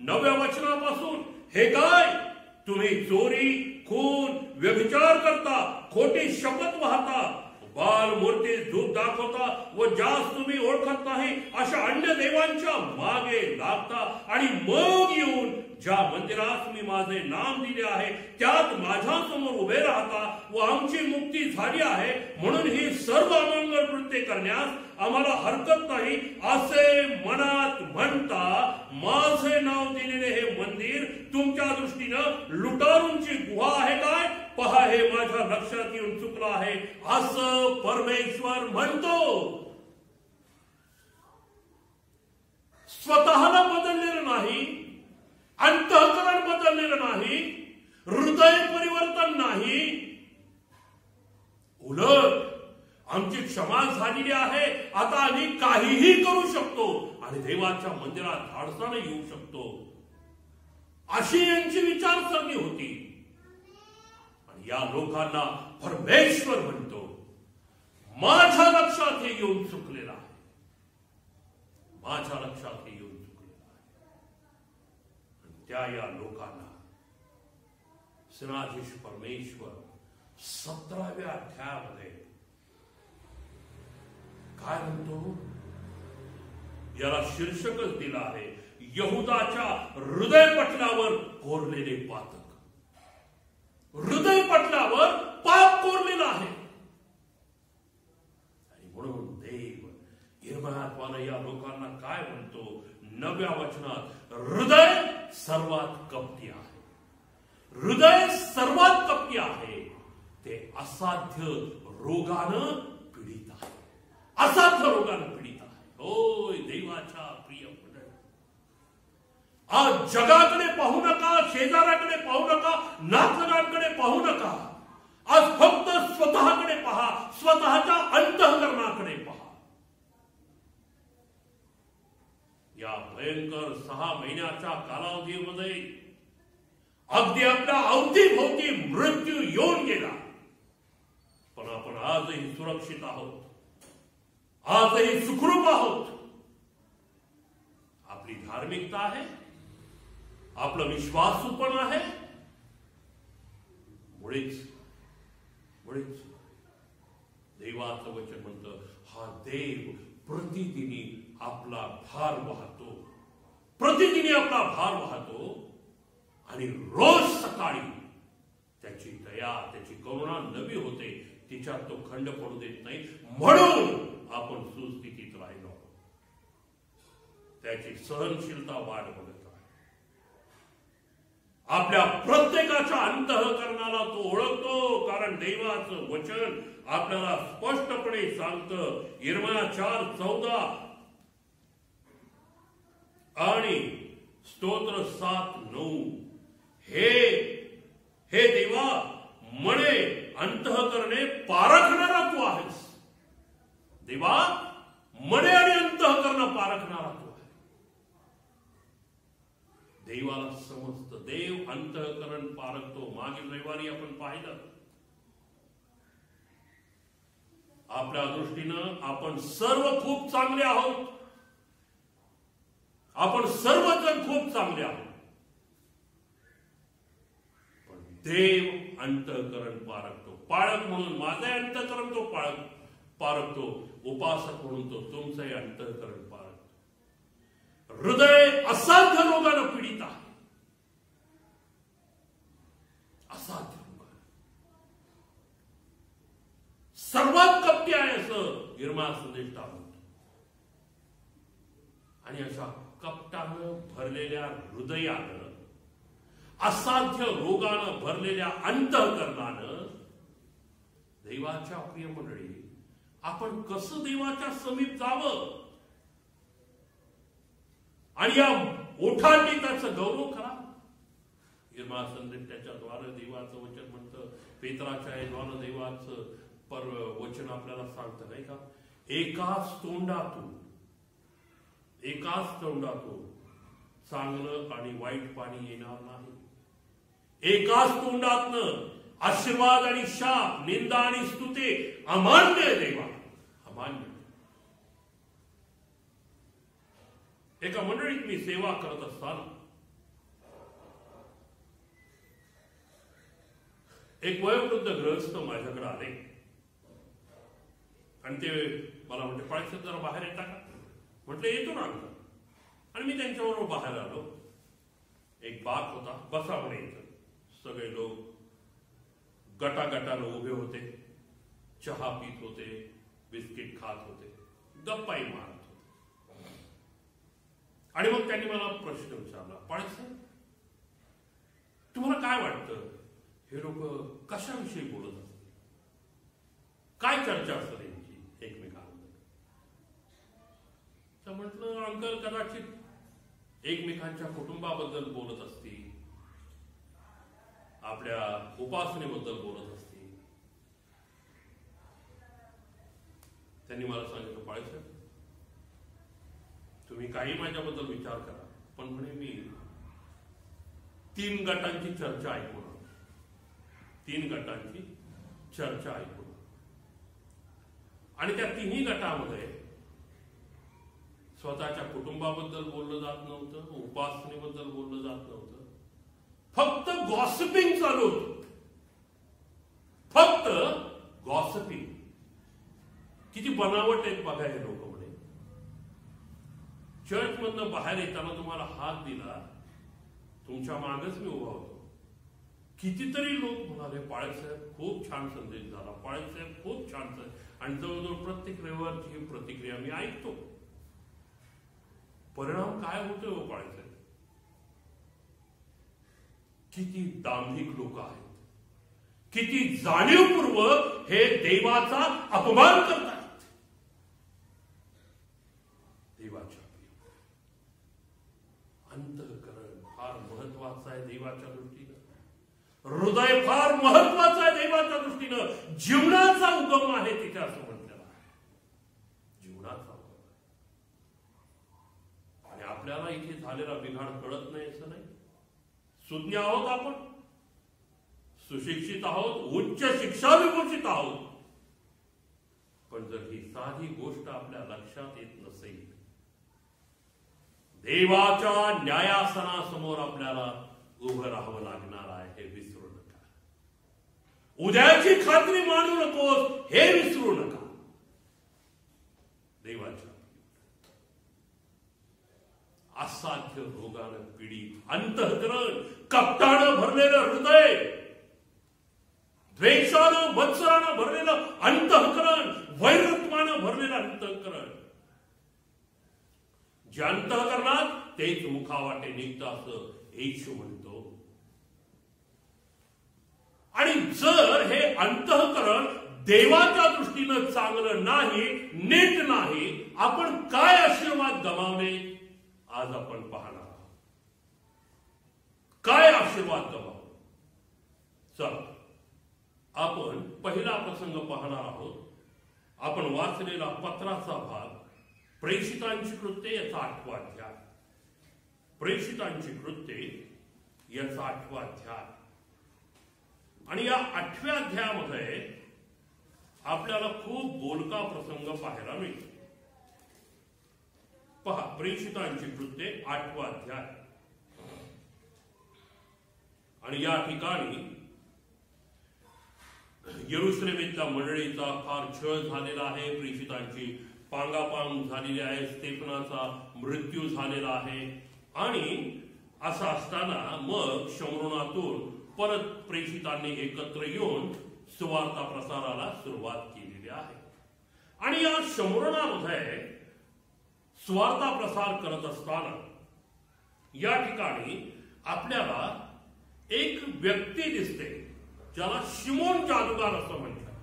9व्या वचनापासून, हे काय तुम्ही चोरी, खून, व्यभिचार करता, खोटी शपथ वाहता, बाल मूर्ती धूप दाखवता व ज्यास तुम्ही ओळखत नाही अशा अन्य देवांच्या मागे लागता, आणि मग येऊन ज्या मंदिरात मी माझे नाम दिले आहे त्यात माझ्या समोर उभे राहता व आमची मुक्ती झाली आहे म्हणून ही सर्व अमंगल कृत्ये करण्यास आम्हाला हरकत नाही असे मनात म्हणता, माझे नाव दिलेले हे मंदिर तुमच्या दृष्टीनं लुटारूंची गुहा आहे काय? पहा, हे माझ्या लक्षात येऊन चुकलं आहे असं परमेश्वर म्हणतो. स्वतःला बदललेलं नाही, अंतःकरण बदललेलं नाही, हृदय परिवर्तन नाही, उलट आमची क्षमा झालेली आहे, आता आम्ही काहीही करू शकतो आणि देवाच्या मंदिरात धाडसाने येऊ शकतो, अशी यांची विचारसरणी होती. आणि या लोकांना परमेश्वर म्हणतो, माझ्या लक्षात हे येऊन चुकलेलं आहे, माझ्या लक्षात हे येऊन चुकलेलं आहे. आणि त्या या लोकांना सेनाधीश परमेश्वर 17व्या अध्यायामध्ये काय म्हणतो? याला शीर्षकच दिला आहे, यहुदाच्या हृदयपटलावर कोरलेले पातक. हृदयपटलावर पाप कोरलेला आहे. आणि म्हणून देव यिर्मयाद्वारे या लोकांना काय म्हणतो 9व्या वचनात, हृदय सर्वात कपटी आहे. हृदय सर्वात कपटी आहे, ते असाध्य रोगानं पीडित आहे. असाध्य रोगानं पीडित आहे. होय देवाच्या प्रिय मंडळी, आज जगाकडे पाहू नका, शेजाऱ्याकडे पाहू नका, नातलगांकडे पाहू नका. आज फक्त स्वतःकडे पहा, स्वतःच्या अंतःकरणाकडे पहा. या भयंकर 6 महिन्याच्या कालावधीमध्ये अगदी आपल्या अवतीभोवती मृत्यू येऊन गेला, पण आपण आजही सुरक्षित आहोत, आजही सुखरूप आहोत. आपली धार्मिकता आहे, आपलं विश्वासूपण आहे. मुळीच देवाचं वचन म्हणतं, हा देव प्रतिदिनी आपला भार वाहतो, प्रतिदिनी आपला भार वाहतो आणि रोज सकाळी त्याची दया, त्याची करुणा नवी होते, तिच्यात तो खंड पडू देत नाही. म्हणून आपण सुस्थितीत राहिलो, त्याची सहनशीलता वाढ बघत आहे. आपल्या प्रत्येकाच्या अंतःकरणाला तो ओळखतो, कारण देवाचं वचन आपल्याला स्पष्टपणे सांगतं. यिर्मया 4:14 आणि स्तोत्र 7:9, हे देवा म्हणे अंतःकरणे पारखणारा तू आहेस. देवा म्हणे आणि अंतःकरण पारखणारा तू आहे. देवाला समजतं, देव अंतःकरण पारखतो. मागील रविवारी आपण पाहिलं, आपल्या दृष्टीनं आपण सर्व खूप चांगले आहोत, आपण सर्वजण खूप चांगले आहोत, पण देव अंतःकरण पारखतो. पाळक म्हणून माझे अंतःकरण तो पारखतो, उपासक म्हणून तो तुमचंही अंतःकरण पारखतो. हृदय असाध्य रोगानं पीडित आहे, असाध्य रोगानं. सर्वात कपटी आहे असं यिर्मया संदेष्टा म्हणतो. आणि अशा कपटानं भरलेल्या हृदयानं, असाध्य रोगानं भरलेल्या अंतःकरणानं देवाच्या प्रिय मंडळी, आपण कसं देवाच्या समीप जावं आणि या ओठांनी त्याचा गौरव करा. यिर्मया संदेष्टाच्या द्वारे देवाचं वचन म्हणतं, पेत्राच्या द्वारे देवाचं वचन आपल्याला सांगतं, नाही का? एकाच तोंडातून चांगलं आणि वाईट पाणी येणार नाही. एकाच तोंडातनं आशीर्वाद आणि शाप, निंदा आणि स्तुती अमान्य आहे देवा, अमान्य. एका मंडळीत मी सेवा करत असताना एक वयोवृद्ध गृहस्थ माझ्याकडे आले आणि ते मला म्हणते, पाळीसाहेब जरा बाहेर येता का? म्हटलं येतो ना अंकल. आणि मी त्यांच्याबरोबर बाहेर आलो. एक बाग होता, बसा म्हणे इथं. सगळे लोक गटागटानं उभे होते, चहा पीत होते, बिस्किट खात होते, गप्पाही मारत होते. आणि मग त्यांनी मला प्रश्न विचारला, पाळीसाहेब तुम्हाला काय वाटतं, हे लोक कशाविषयी बोलत असतात, काय चर्चा असते त्यांची एकमेकांमध्ये? तर म्हटलं, अंकल कदाचित एकमेकांच्या कुटुंबाबद्दल बोलत असतील, आपल्या उपासनेबद्दल बोलत असतील. त्यांनी मला सांगितलं, पाळीसाहेब तुम्ही काही माझ्याबद्दल विचार करा, पण म्हणे मी 3 गटांची चर्चा ऐकून, 3 गटांची चर्चा ऐकून, आणि त्या 3ही गटामध्ये स्वतःच्या कुटुंबाबद्दल बोललं जात नव्हतं, उपासनेबद्दल बोललं जात नव्हतं, फक्त गॉसिपिंग चालू होतं, फक्त गॉसिपिंग. किती बनावट आहेत बघा हे लोक. म्हणे चर्च मधनं बाहेर येताना तुम्हाला हात दिला, तुमच्या मागच मी उभा होतो. कितीतरी लोक म्हणाले, पाळीसाहेब खूप छान संदेश झाला, पाळीसाहेब खूप छान संदेश. आणि जवळजवळ प्रत्येक रविवारची ही प्रतिक्रिया मी ऐकतो. परिणाम काय होतोय हो पाळीसाहेब? किती दांभिक लोक आहेत, किती जाणीवपूर्वक हे देवाचा अपमान करतात. देवाच्या अंतःकरण फार महत्वाचं आहे देवाच्या दृष्टीनं. हृदय फार महत्वाचं आहे देवाच्या दृष्टीनं. जीवनाचा उगम आहे तिथे असं म्हटलेलं आहे, जीवनाचा उगम. आणि आपल्याला झालेला बिघाड कळत नाही असं नाही. सुज्ञ आहोत आपण, सुशिक्षित आहोत, उच्च शिक्षा विभूषित आहोत, पण जर ही साधी गोष्ट आपल्या लक्षात येत नसेल, देवाच्या न्यायासनासमोर आपल्याला उभं राहावं लागणार आहे हे विसरू नका. उद्याची खात्री मानू नकोस हे विसरू नका. देवाच्या असाध्य रोगानं पीडित अंतःकरण, कपटानं भरलेलं हृदय, द्वेषानं मत्सरानं भरलेलं अंतःकरण, वैरत्वानं भरलेलं अंतःकरण, जे अंतःकरणात तेच मुखावाटे निघतं असं येशू म्हणतो. आणि जर हे अंतःकरण देवाच्या दृष्टीनं चांगलं नाही, नीट नाही, आपण काय आशीर्वाद गमावले आज आपण पाहणार आहोत. काय आशीर्वाद गमावले? चला आपण पहिला प्रसंग पाहणार आहोत. आपण वाचलेला पत्राचा भाग, प्रेषितांची कृत्ये याचा 8वा अध्याय. प्रेषितांची कृत्ये याचा 8वा अध्याय. आणि या 8व्या अध्यायामध्ये आपल्याला खूप बोलका प्रसंग पाहायला मिळतो. पहा, प्रेषितांची कृत्ये 8वा अध्याय. आणि या ठिकाणी यरुशलेमेतल्या मंडळीचा फार छळ झालेला आहे. प्रेषितांची पांगापांग झालेली आहे. स्तेफनाचा मृत्यू झालेला आहे. आणि असं असताना मग शमरोनातून परत प्रेषितांनी एकत्र येऊन सुवार्ता प्रसाराला सुरुवात केलेली आहे. आणि या शमरोनामध्ये सुवार्ता प्रसार करत असताना या ठिकाणी आपल्याला एक व्यक्ती दिसते, ज्याला शिमोन जादूगार असं म्हणतात.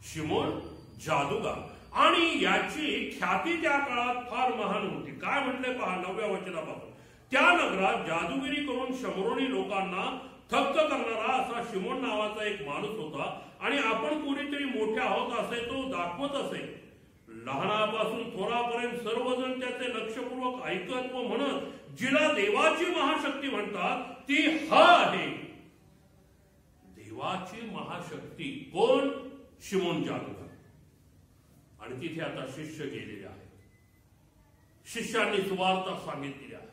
शिमोन जादूगार. आणि याची ख्याती त्या काळात फार महान होती. काय म्हटले पहा 9व्या वचनापासून. त्या नगरात जादूगिरी करून शमरोनी लोकांना थक्क करणारा असा शिमोन नावाचा एक माणूस होता. आणि आपण कोणीतरी मोठे आहोत असे तो दाखवत असे. लहानापासून थोरापर्यंत सर्वजण त्याचे लक्षपूर्वक ऐकत व म्हणत, जिला देवाची महाशक्ती म्हणतात ती हा आहे. देवाची महाशक्ती कोण? शिमोन जादूगार. आणि तिथे आता शिष्य गेलेले आहेत. शिष्यांनी सुवार्ता सांगितलेली आहे.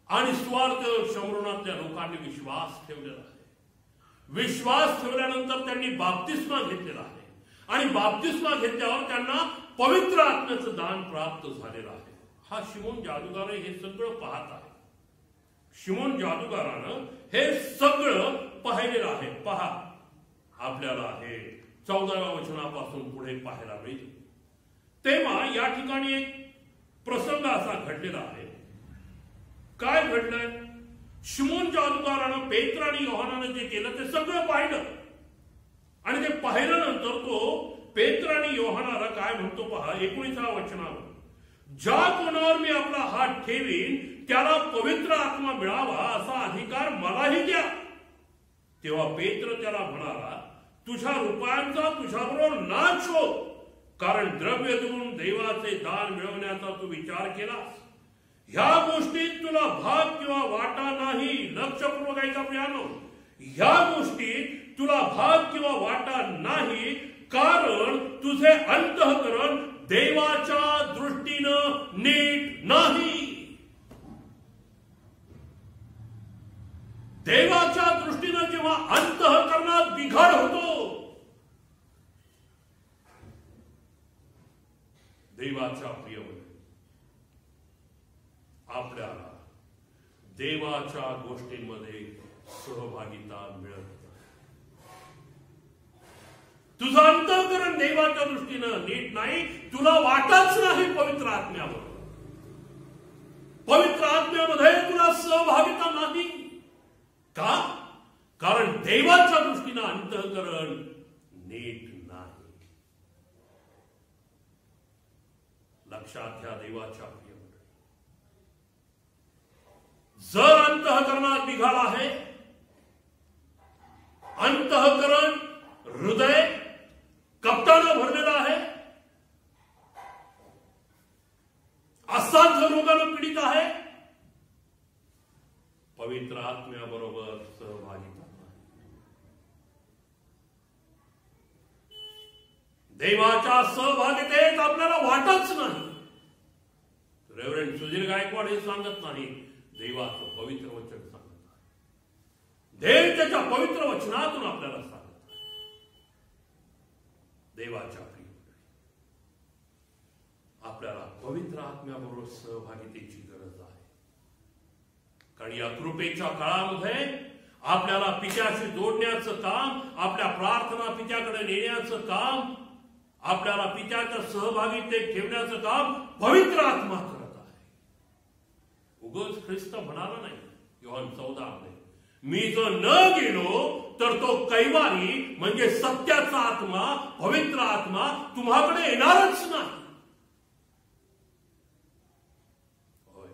आणि सुवार्थ शमरोनातल्या लोकांनी विश्वास ठेवलेला आहे. विश्वास ठेवल्यानंतर त्यांनी बाप्तिस्मा घेतलेला आहे. आणि बाप्तिस्मा घेतल्यावर त्यांना पवित्र आत्म्याचं दान प्राप्त झालेलं आहे. हा शिमोन जादूगार हे सगळं पाहत आहे. शिमोन जादूगारानं हे सगळं पाहिलेलं आहे. पहा, आपल्याला हे 14व्या वचनापासून पुढे पाहायला मिळते. तेव्हा या ठिकाणी एक प्रसंग असा घडलेला आहे. काय घडलंय? शिमोन जादूगारानं पेत्र आणि योहानानं जे केलं ते सगळं पाहिलं. आणि ते पाहिल्यानंतर तो पेत्र आणि योहानाला काय म्हणतो पहा 19व्या वचनावर, ज्या कोणावर मी आपला हात ठेवीन त्याला पवित्र आत्मा मिळावा असा अधिकार मलाही द्या. तेव्हा पेत्र त्याला म्हणाला, तुझ्या रुपयांचा तुझ्याबरोबर नाश हो, कारण द्रव्य देऊन देवाचे दान मिळवण्याचा तू विचार केलास. ह्या गोष्टीत तुला भाग किंवा वाटा नाही. लक्षपूर्वक ऐका प्रियानो, ह्या गोष्टीत तुला भाग किंवा वाटा नाही, कारण तुझे अंतःकरण देवाच्या दृष्टीनं नीट नाही. देवाच्या दृष्टीनं जेव्हा अंतःकरणात बिघाड होतो, देवाच्या प्रियमध्ये आपल्याला देवाच्या गोष्टींमध्ये सहभागिता मिळत नाही. तुझं अंतःकरण देवाच्या दृष्टीनं नीट नाही. तुला वाटच नाही पवित्र आत्म्यावर. पवित्र आत्म्यामध्ये तुला सहभागिता नाही. का? कारण देवाच्या दृष्टीनं अंतःकरण नीट नाही. लक्षात घ्या देवाच्या प्रिय मंडळी, जर अंतःकरणात बिघाड आहे, अंतःकरण हृदय कपटानं भरलेलं आहे, असाध्य रोगानं पीडित आहे, आत्म्याबरोबर सहभागिता नाही. देवाच्या सहभागितेत आपल्याला वाटच नाही. रेव्हरंड सुधीर गायकवाड हे सांगत नाही, देवाचं पवित्र वचन सांगत आहे. देव त्याच्या पवित्र वचनातून आपल्याला सांगत आहे. देवाच्या प्रिय आपल्याला पवित्र आत्म्याबरोबर सहभागितेची गरज आहे. कारण या कृपेच्या काळामध्ये आपल्याला पित्याशी जोडण्याचं काम, आपल्या प्रार्थना पित्याकडे नेण्याचं काम, आपल्याला पित्याच्या सहभागितेत ठेवण्याचं काम पवित्र आत्मा करत आहे. उगाच ख्रिस्त म्हणाला नाही योहान 14 मध्ये, मी जर न गेलो तर तो कैवारी म्हणजे सत्याचा आत्मा, पवित्र आत्मा तुम्हाकडे येणारच नाही. होय,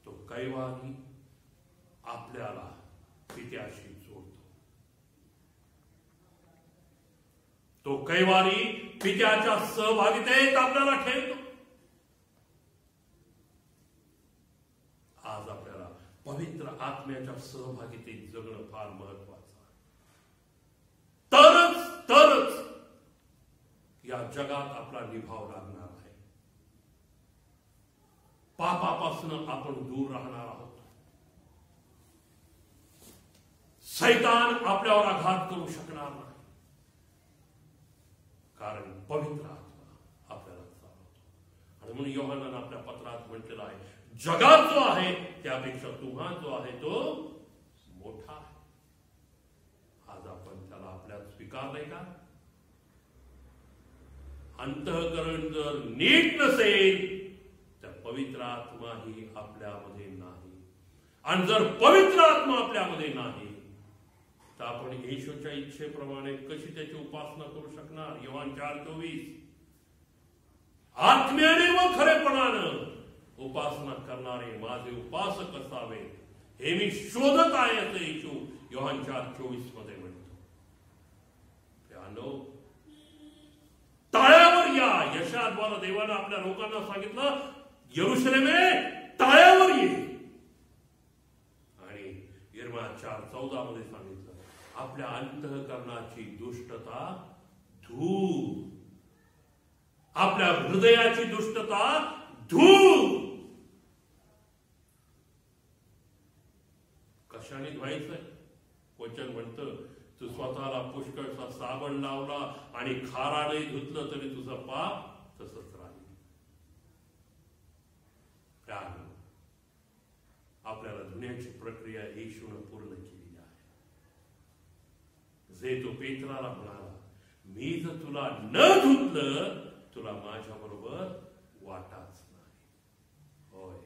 तो कैवारी आपल्याला पित्याशी जोडतो. तो कैवारी पित्याच्या सहभागितेत आपल्याला ठेवतो. आज आपल्याला पवित्र आत्म्याच्या सहभागितेत जगणं फार महत्वाचं आहे. तरच या जगात आपला निभाव लागणार आहे. पापापासून आपण दूर राहणार आहोत. शैतान आपल्यावर आघात करू शकणार नाही. कारण पवित्र आत्मा आपल्याला चालवतो. आणि म्हणून योहानानं आपल्या पत्रात म्हटलेलं आहे, जगात जो आहे त्यापेक्षा तुम्हा जो आहे तो मोठा आहे. आज आपण त्याला आपल्यात स्वीकारलंय का? अंतःकरण जर नीट नसेल तर पवित्र आत्मा ही आपल्यामध्ये नाही. आणि जर पवित्र आत्मा आपल्यामध्ये नाही तर आपण येशूच्या इच्छेप्रमाणे कशी त्याची उपासना करू शकणार? योहान 4:24 आत्म्याने व खरेपणानं उपासना करणारे माझे उपासक असावे हे मी शोधत आहे असं येशू योहान 4:24 मध्ये म्हणतो. त्यानो टाळ्यावर या. यशाद्वारा देवानं आपल्या लोकांना सांगितलं, यरुशलेमे टाळ्यावर ये. आणि यिर्मया 4:14 मध्ये सांगितलं, आपल्या अंतःकरणाची दुष्टता धूर, आपल्या हृदयाची दुष्टता धूर. कशाने धुवायचंय? वचन म्हणतं, तू स्वतःला पुष्कळसा साबण लावला आणि खाराने धुतलं तरी तुझं पाप तसंच राहील. आपल्याला धुण्याची प्रक्रिया येशूने पूर्ण केली आहे. जे तो पेत्राला म्हणाला, मी जर तुला न धुतलं तुला माझ्या बरोबर वाटाच नाही. होय,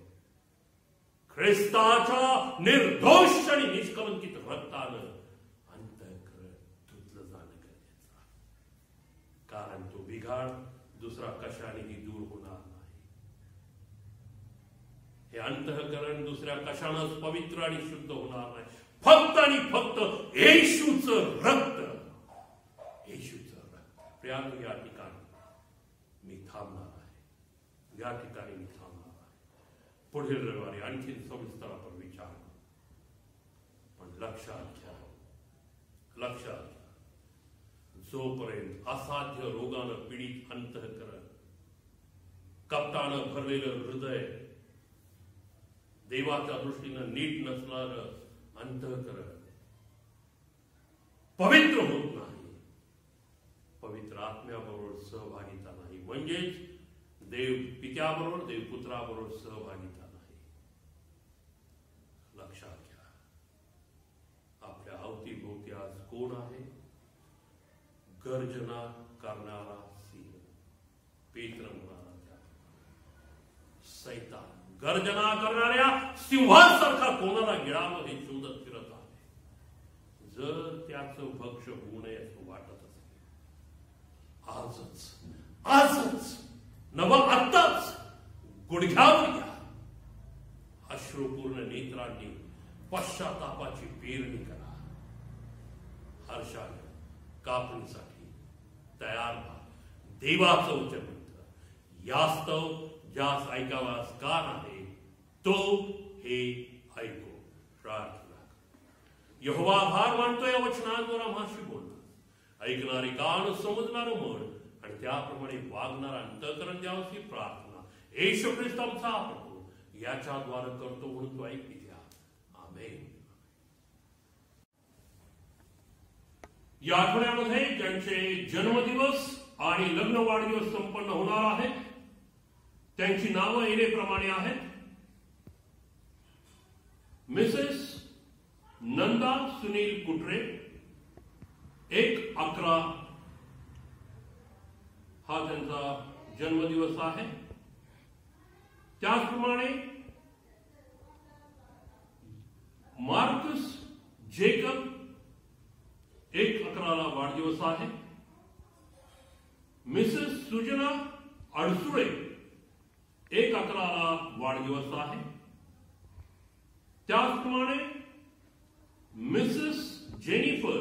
ख्रिस्ताच्या निर्दोष आणि निष्कलंकित रक्तानं अंतःकरण धुतलं जाणं गरजेचं आहे. कारण तो बिघाड दुसरा कशानेही दूर होणार नाही. हे अंतःकरण दुसऱ्या कशानंच पवित्र आणि शुद्ध होणार नाही. फक्त आणि फक्त येशूचं रक्त, येशूचं रक्त. प्रियानो, या ठिकाणी मी थांबणार आहे. या ठिकाणी मी थांबणार आहे. पुढील रविवारी आणखी सविस्तर आपण विचार करू. पण लक्षात घ्या, जोपर्यंत असाध्य रोगानं पीडित अंतःकरण, कपटानं भरलेलं हृदय, देवाच्या दृष्टीनं नीट नसणारं अंतःकरण पवित्र होत नाही, पवित्र आत्म्याबरोबर सहभागिता नाही, म्हणजेच देव पित्याबरोबर, देव पुत्राबरोबर सहभागिता नाही. लक्षात घ्या, आपल्या अवतीभोवती आज कोण आहे? गर्जना करणारा सिंह. पेत्र म्हणाला, सैतान गर्जना करणाऱ्या सिंहासारखा कोणाला गिळावं हे शोधत फिरत आहे. जर त्याचं भक्ष होऊ नये असं वाटत असेल, आजच नव आत्ताच गुडघ्यावर घ्या. अश्रुपूर्ण नेत्रांनी पश्चातापाची पेरणी करा. हर्षाने कापणीसाठी तयार व्हा. देवाचं वचन म्हणतं, यास्तव ज्यास ऐकावास कान आहे तो हे ऐको. प्रार्थना. यहोवा आभार मानतो या वचनांवर आम्हाशी बोलला. ऐकणारे कान, समजणारं मन आणि त्याप्रमाणे वागणारा अंतःकरण द्यावशी प्रार्थना येशू ख्रिस्त आमचा प्रभू याच्या द्वारे करतो म्हणून तो ऐकली द्या. आमेन. या आठवड्यामध्ये ज्यांचे जन्मदिवस आणि लग्न वाढदिवस संपन्न होणार आहेत त्यांची नावं येण्याप्रमाणे आहेत. मिसेस नंदा सुनील कुटरे, 1/11 हा त्यांचा जन्मदिवस आहे. त्याचप्रमाणे मार्कस जेकब 1/11 वाढदिवस आहे. मिसेस सुजना अडसुळे 1/11 वाढदिवस आहे. त्याचप्रमाणे मिसेस जेनिफर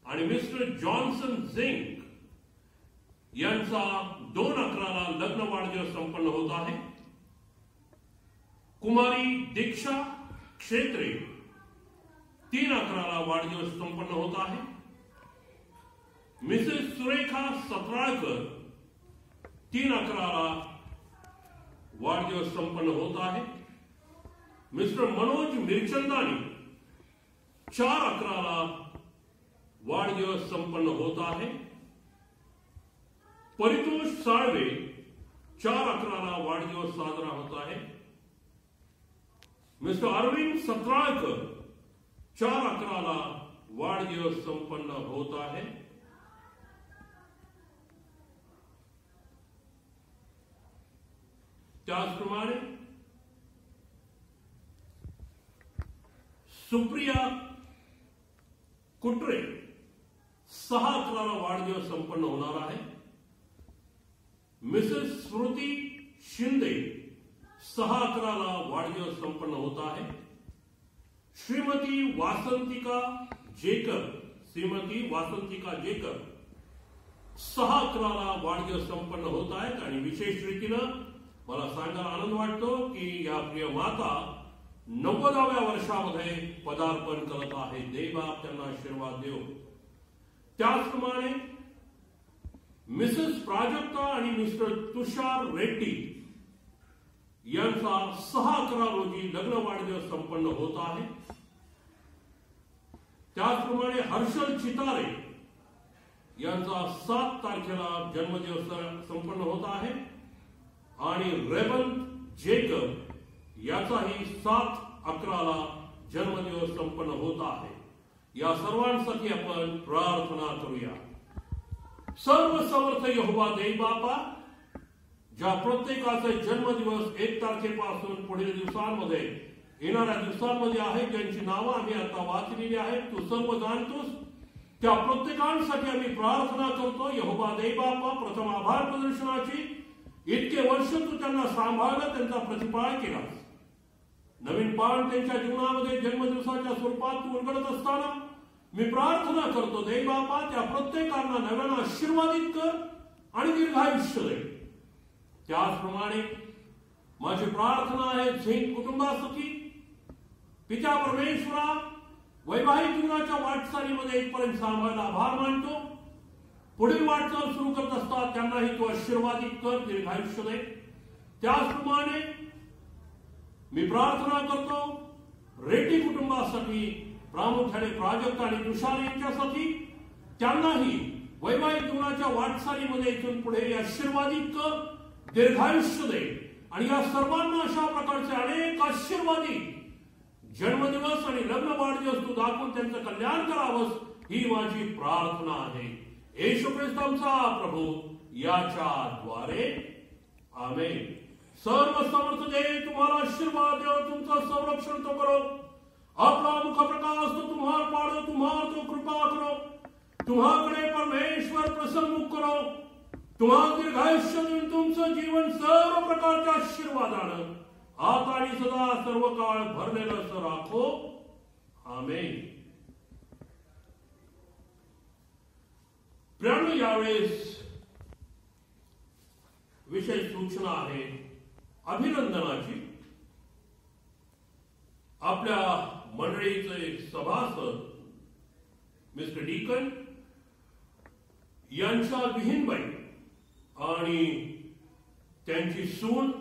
आणि मिस्टर जॉन्सन झिंक यांचा 2/11 लग्न वाढदिवस संपन्न होत आहे. कुमारी दीक्षा क्षेत्रे 3/11 वाढदिवस संपन्न होत आहे. मिसेस सुरेखा सत्राळकर 3/11 वाढदिवस संपन्न होत आहे. मिस्टर मनोज मिरचंदानी 4/11 वाढदिवस संपन्न होत आहे. परितोष साळवे 4/11 वाढदिवस साजरा होत आहे. मिस्टर अरविंद सत्राळकर 4/11 वाढदिवस संपन्न होत आहे. त्याचप्रमाणे सुप्रिया कुटरे 6/11 वाढदिवस संपन्न होणार आहे. मिसेस स्मृती शिंदे 6/11 वाढदिवस संपन्न होत आहे. श्रीमती वासंतिका जेकब 6/11 वाढदिवस संपन्न होत आहेत. आणि विशेष रीतीनं मला सांगायला आनंद वाटतो की या प्रिय माता 90व्या वर्षामध्ये पदार्पण करत आहे. देवबाप त्यांना आशीर्वाद देव. त्याचप्रमाणे मिसेस प्राजक्ता आणि मिस्टर तुषार रेड्डी यांचा 6/11 रोजी लग्न वाढदिवस संपन्न होत आहे. त्याचप्रमाणे हर्षल चितारे यांचा 7 तारखेला जन्मदिवस संपन्न होत आहे. आणि रेवंत जेकब याचाही 7/11 जन्मदिवस संपन्न होत आहे. या सर्वांसाठी आपण प्रार्थना करूया. सर्व समर्थ यहोवा देवबापा, ज्या प्रत्येकाचे जन्मदिवस 1 तारखेपासून पुढील दिवसांमध्ये येणाऱ्या दिवसांमध्ये आहेत, ज्यांची नावं आम्ही आता वाचलेली आहेत, तू सर्व जाणतोस. त्या प्रत्येकांसाठी आम्ही प्रार्थना करतो. यहोवा देवबापा, प्रथम आभार प्रदर्शनाची इतके वर्ष तू त्यांना सांभाळलं, त्यांचा प्रतिपाळ केलास. नवीन पान त्यांच्या जीवनामध्ये जन्मदिवसाच्या स्वरूपात तू उलगडत असताना मी प्रार्थना करतो देवबापा, त्या प्रत्येकांना नव्यानं आशीर्वादित कर आणि दीर्घायुष्य दे. त्याचप्रमाणे माझी प्रार्थना आहे झिंक कुटुंबासाठी. पिता परमेश्वरा, वैवाहिक जीवनाच्या वाटचालीमध्ये इथपर्यंत सांभाळायला आभार मानतो. पुढील वाटचाल सुरू करत असतात त्यांनाही तू आशीर्वादित कर, दीर्घायुष्य दे. त्याचप्रमाणे मी प्रार्थना करतो रेड्डी कुटुंबासाठी, प्रामुख्याने प्राजक्ता आणि तुषार यांच्यासाठी. त्यांनाही वैवाहिक जीवनाच्या वाटचालीमध्ये इथून पुढे आशीर्वादित कर, दीर्घायुष्य दे. आणि या सर्वांना अशा प्रकारचे अनेक आशीर्वादी जन्मदिवस आणि लग्न वाढदिवस तू दाखवून त्यांचं कल्याण करावंस, ही माझी प्रार्थना आहे. येशू ख्रिस्त आमचा प्रभू याच्या द्वारे. आमेन. सर्व समर्थ देव तुम्हाला आशीर्वाद देव, तुमचं संरक्षण तो करो. आपला मुख प्रकाश तो तुम्हार पाडो, तुम्हार तो कृपा करो. तुम्हाकडे परमेश्वर प्रसन्नमुख करो. तुम्हाला दीर्घायुष्य देऊन तुमचं जीवन सर्व प्रकारच्या आशीर्वादानं आता आणि सदा सर्व काळ भरलेलं असं राखो. आमेन. प्रियांनो, यावेळेस विशेष सूचना आहे अभिनंदनाची. आपल्या मंडळीचे सभासद मिस्टर डीकन यांच्या विहीनबाई आणि त्यांची सून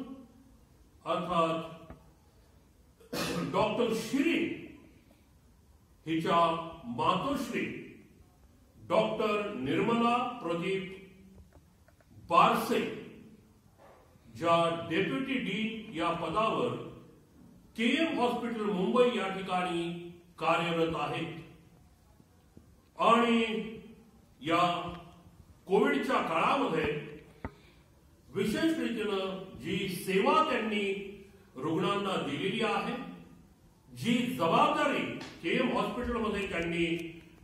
अर्थात डॉक्टर शिरीन हिच्या मातोश्री डॉक्टर निर्मला प्रदीप बारसे ज्या डेप्युटी डीन या पदावर केएम हॉस्पिटल मुंबई या ठिकाणी कार्यरत आहेत आणि या कोविडच्या काळामध्ये विशेष रीतीनं जी सेवा त्यांनी रुग्णांना दिलेली आहे, जी जबाबदारी केएम हॉस्पिटलमध्ये त्यांनी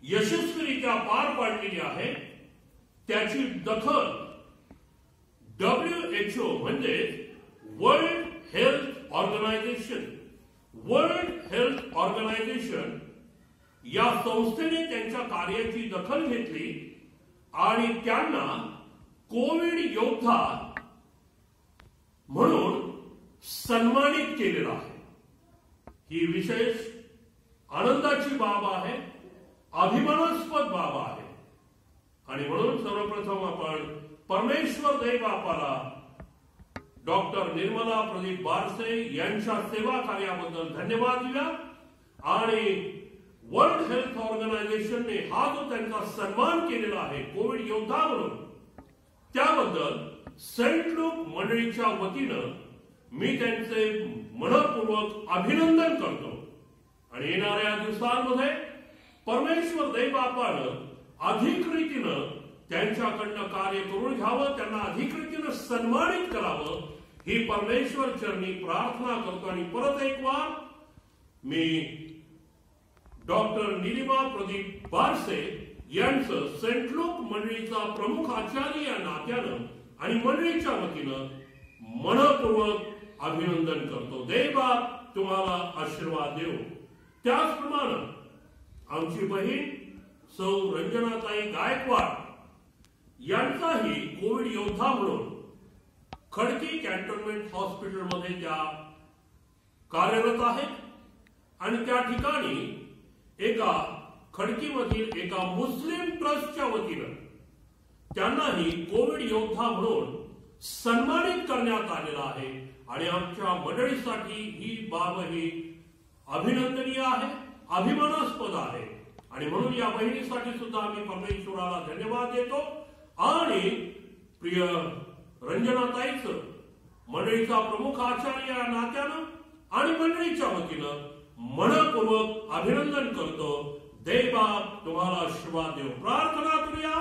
यशस्वीरित्या पार पाडलेली आहे, त्याची दखल WHO म्हणजे वर्ल्ड हेल्थ ऑर्गनायझेशन या संस्थेने त्यांच्या कार्याची दखल घेतली आणि त्यांना कोविड योद्धा म्हणून सन्मानित केलेला आहे। ही विशेष आनंदाची बाब आहे, अभिमानास्पद बाब आहे आणि म्हणून सर्वप्रथम आपण परमेश्वर देव बापाला डॉक्टर निर्मला प्रदीप बारसे यांच्या सेवा कार्याबद्दल धन्यवाद दिला आणि वर्ल्ड हेल्थ ऑर्गनायझेशनने हा जो त्यांचा सन्मान केलेला आहे कोविड योद्धा म्हणून, त्याबद्दल सेंट लूक मंडळीच्या वतीनं मी त्यांचे मनपूर्वक अभिनंदन करतो आणि येणाऱ्या दिवसांमध्ये परमेश्वर देव बापानं अधिक रीतीनं त्यांच्याकडनं कार्य करून घ्यावं, त्यांना अधिक रीतीनं सन्मानित करावं ही परमेश्वर चरणी प्रार्थना करतो आणि परत एक वार मी डॉक्टर निलिमा प्रदीप बारसे यांचं सेंट लूक मंडळीचा प्रमुख आचार्य या नात्यानं आणि मंडळीच्या वतीनं मनपूर्वक अभिनंदन करतो। देवबाप तुम्हाला आशीर्वाद देव। त्याचप्रमाणे आमची बहीण सौ रंजनाताई गायकवाड यांचाही कोविड योद्धा म्हणून खडकी कॅन्टोन्मेंट हॉस्पिटलमध्ये त्या कार्यरत आहेत आणि त्या ठिकाणी एका खडकीमधील एका मुस्लिम ट्रस्टच्या वतीनं त्यांनाही कोविड योद्धा म्हणून सन्मानित करण्यात आलेला आहे आणि आमच्या मंडळीसाठी ही बाब ही अभिनंदनीय आहे, अभिमानास्पद आहे आणि म्हणून या बहिणीसाठी सुद्धा आम्ही परमेश्वराला धन्यवाद देतो आणि प्रिय रंजनाताईच मंडळीचा प्रमुख आचार्य या नात्यानं आणि मंडळीच्या वतीनं मनपूर्वक अभिनंदन करतो। देवबाप तुम्हाला आशीर्वाद देव। प्रार्थना करूया।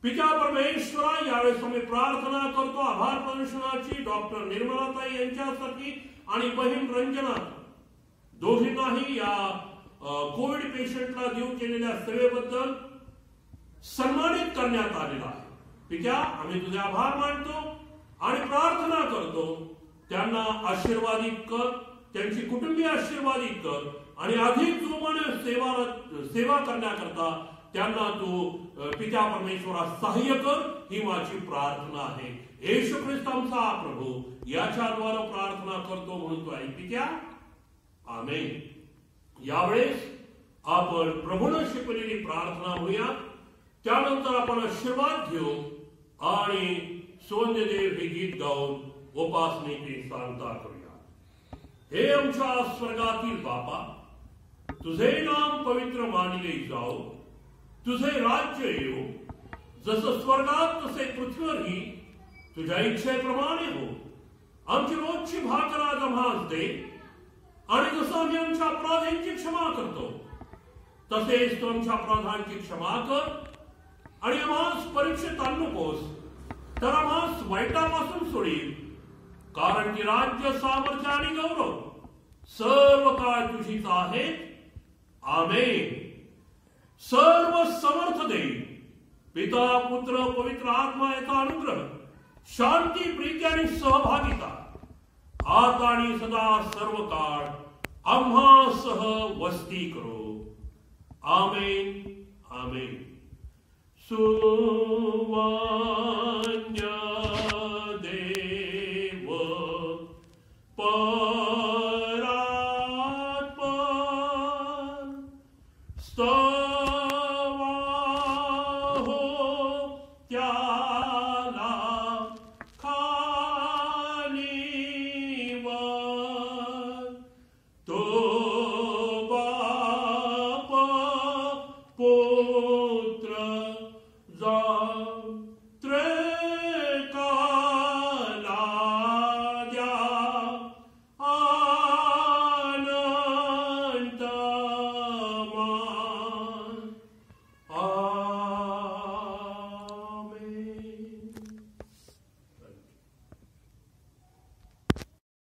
पिता परमेश्वरा, यावेळेस आम्ही प्रार्थना करतो आभार प्रदर्शनाची डॉक्टर निर्मलाताई यांच्यासाठी आणि बहीण रंजना दोघींनाही या कोविड पेशंटला देऊ केलेल्या सेवेबद्दल सन्मानित करण्यात आलेला आहे। पिता, आम्ही तुझे आभार मानतो आणि प्रार्थना करतो त्यांना आशीर्वादित कर, त्यांची कुटुंबीय आशीर्वादित कर आणि अधिक जोमाने सेवा करण्याकरता त्यांना तू पिता परमेश्वरा सहाय्य कर ही माझी प्रार्थना आहे। येशू ख्रिस्त आमचा प्रभू याच्याद्वारे प्रार्थना करतो म्हणून तू ऐक पिता, आमेन। यावेळेस आपण प्रभूने शिकवलेली प्रार्थना म्हणूया, त्यानंतर आपण आशीर्वाद घेऊ आणि सोन्यदेव हे गीत गाऊन उपासनेची सांगता करूया। हे आमच्या स्वर्गातील बापा, तुझे नाम पवित्र मानले जाओ, तुझे राज्य येऊ, जसं स्वर्गात तसे पृथ्वीवरही तुझ्या इच्छेप्रमाणे हो। आमची रोजची भाकर आज आम्हास दे आणि जसं आम्ही आमच्या अपराधांची क्षमा करतो तसेच तू आमच्या अपराधांची क्षमा कर आणि आम्हास परीक्षेत आणू नकोस तर आम्हास वाईटापासून सोडील, कारण की राज्य, सामर्थ्य आणि गौरव सर्व काळ तुझीच आहेत। आमेन। सर्व समर्थ देव पिता, पुत्र, पवित्र आत्मा याचा अनुग्रह, शांती, प्रीती आणि सहभागिता आता आणि सदा सर्व काळ आम्हा सह वस्ती करो। आमेन, आमेन। सुवान्य देव परात्पर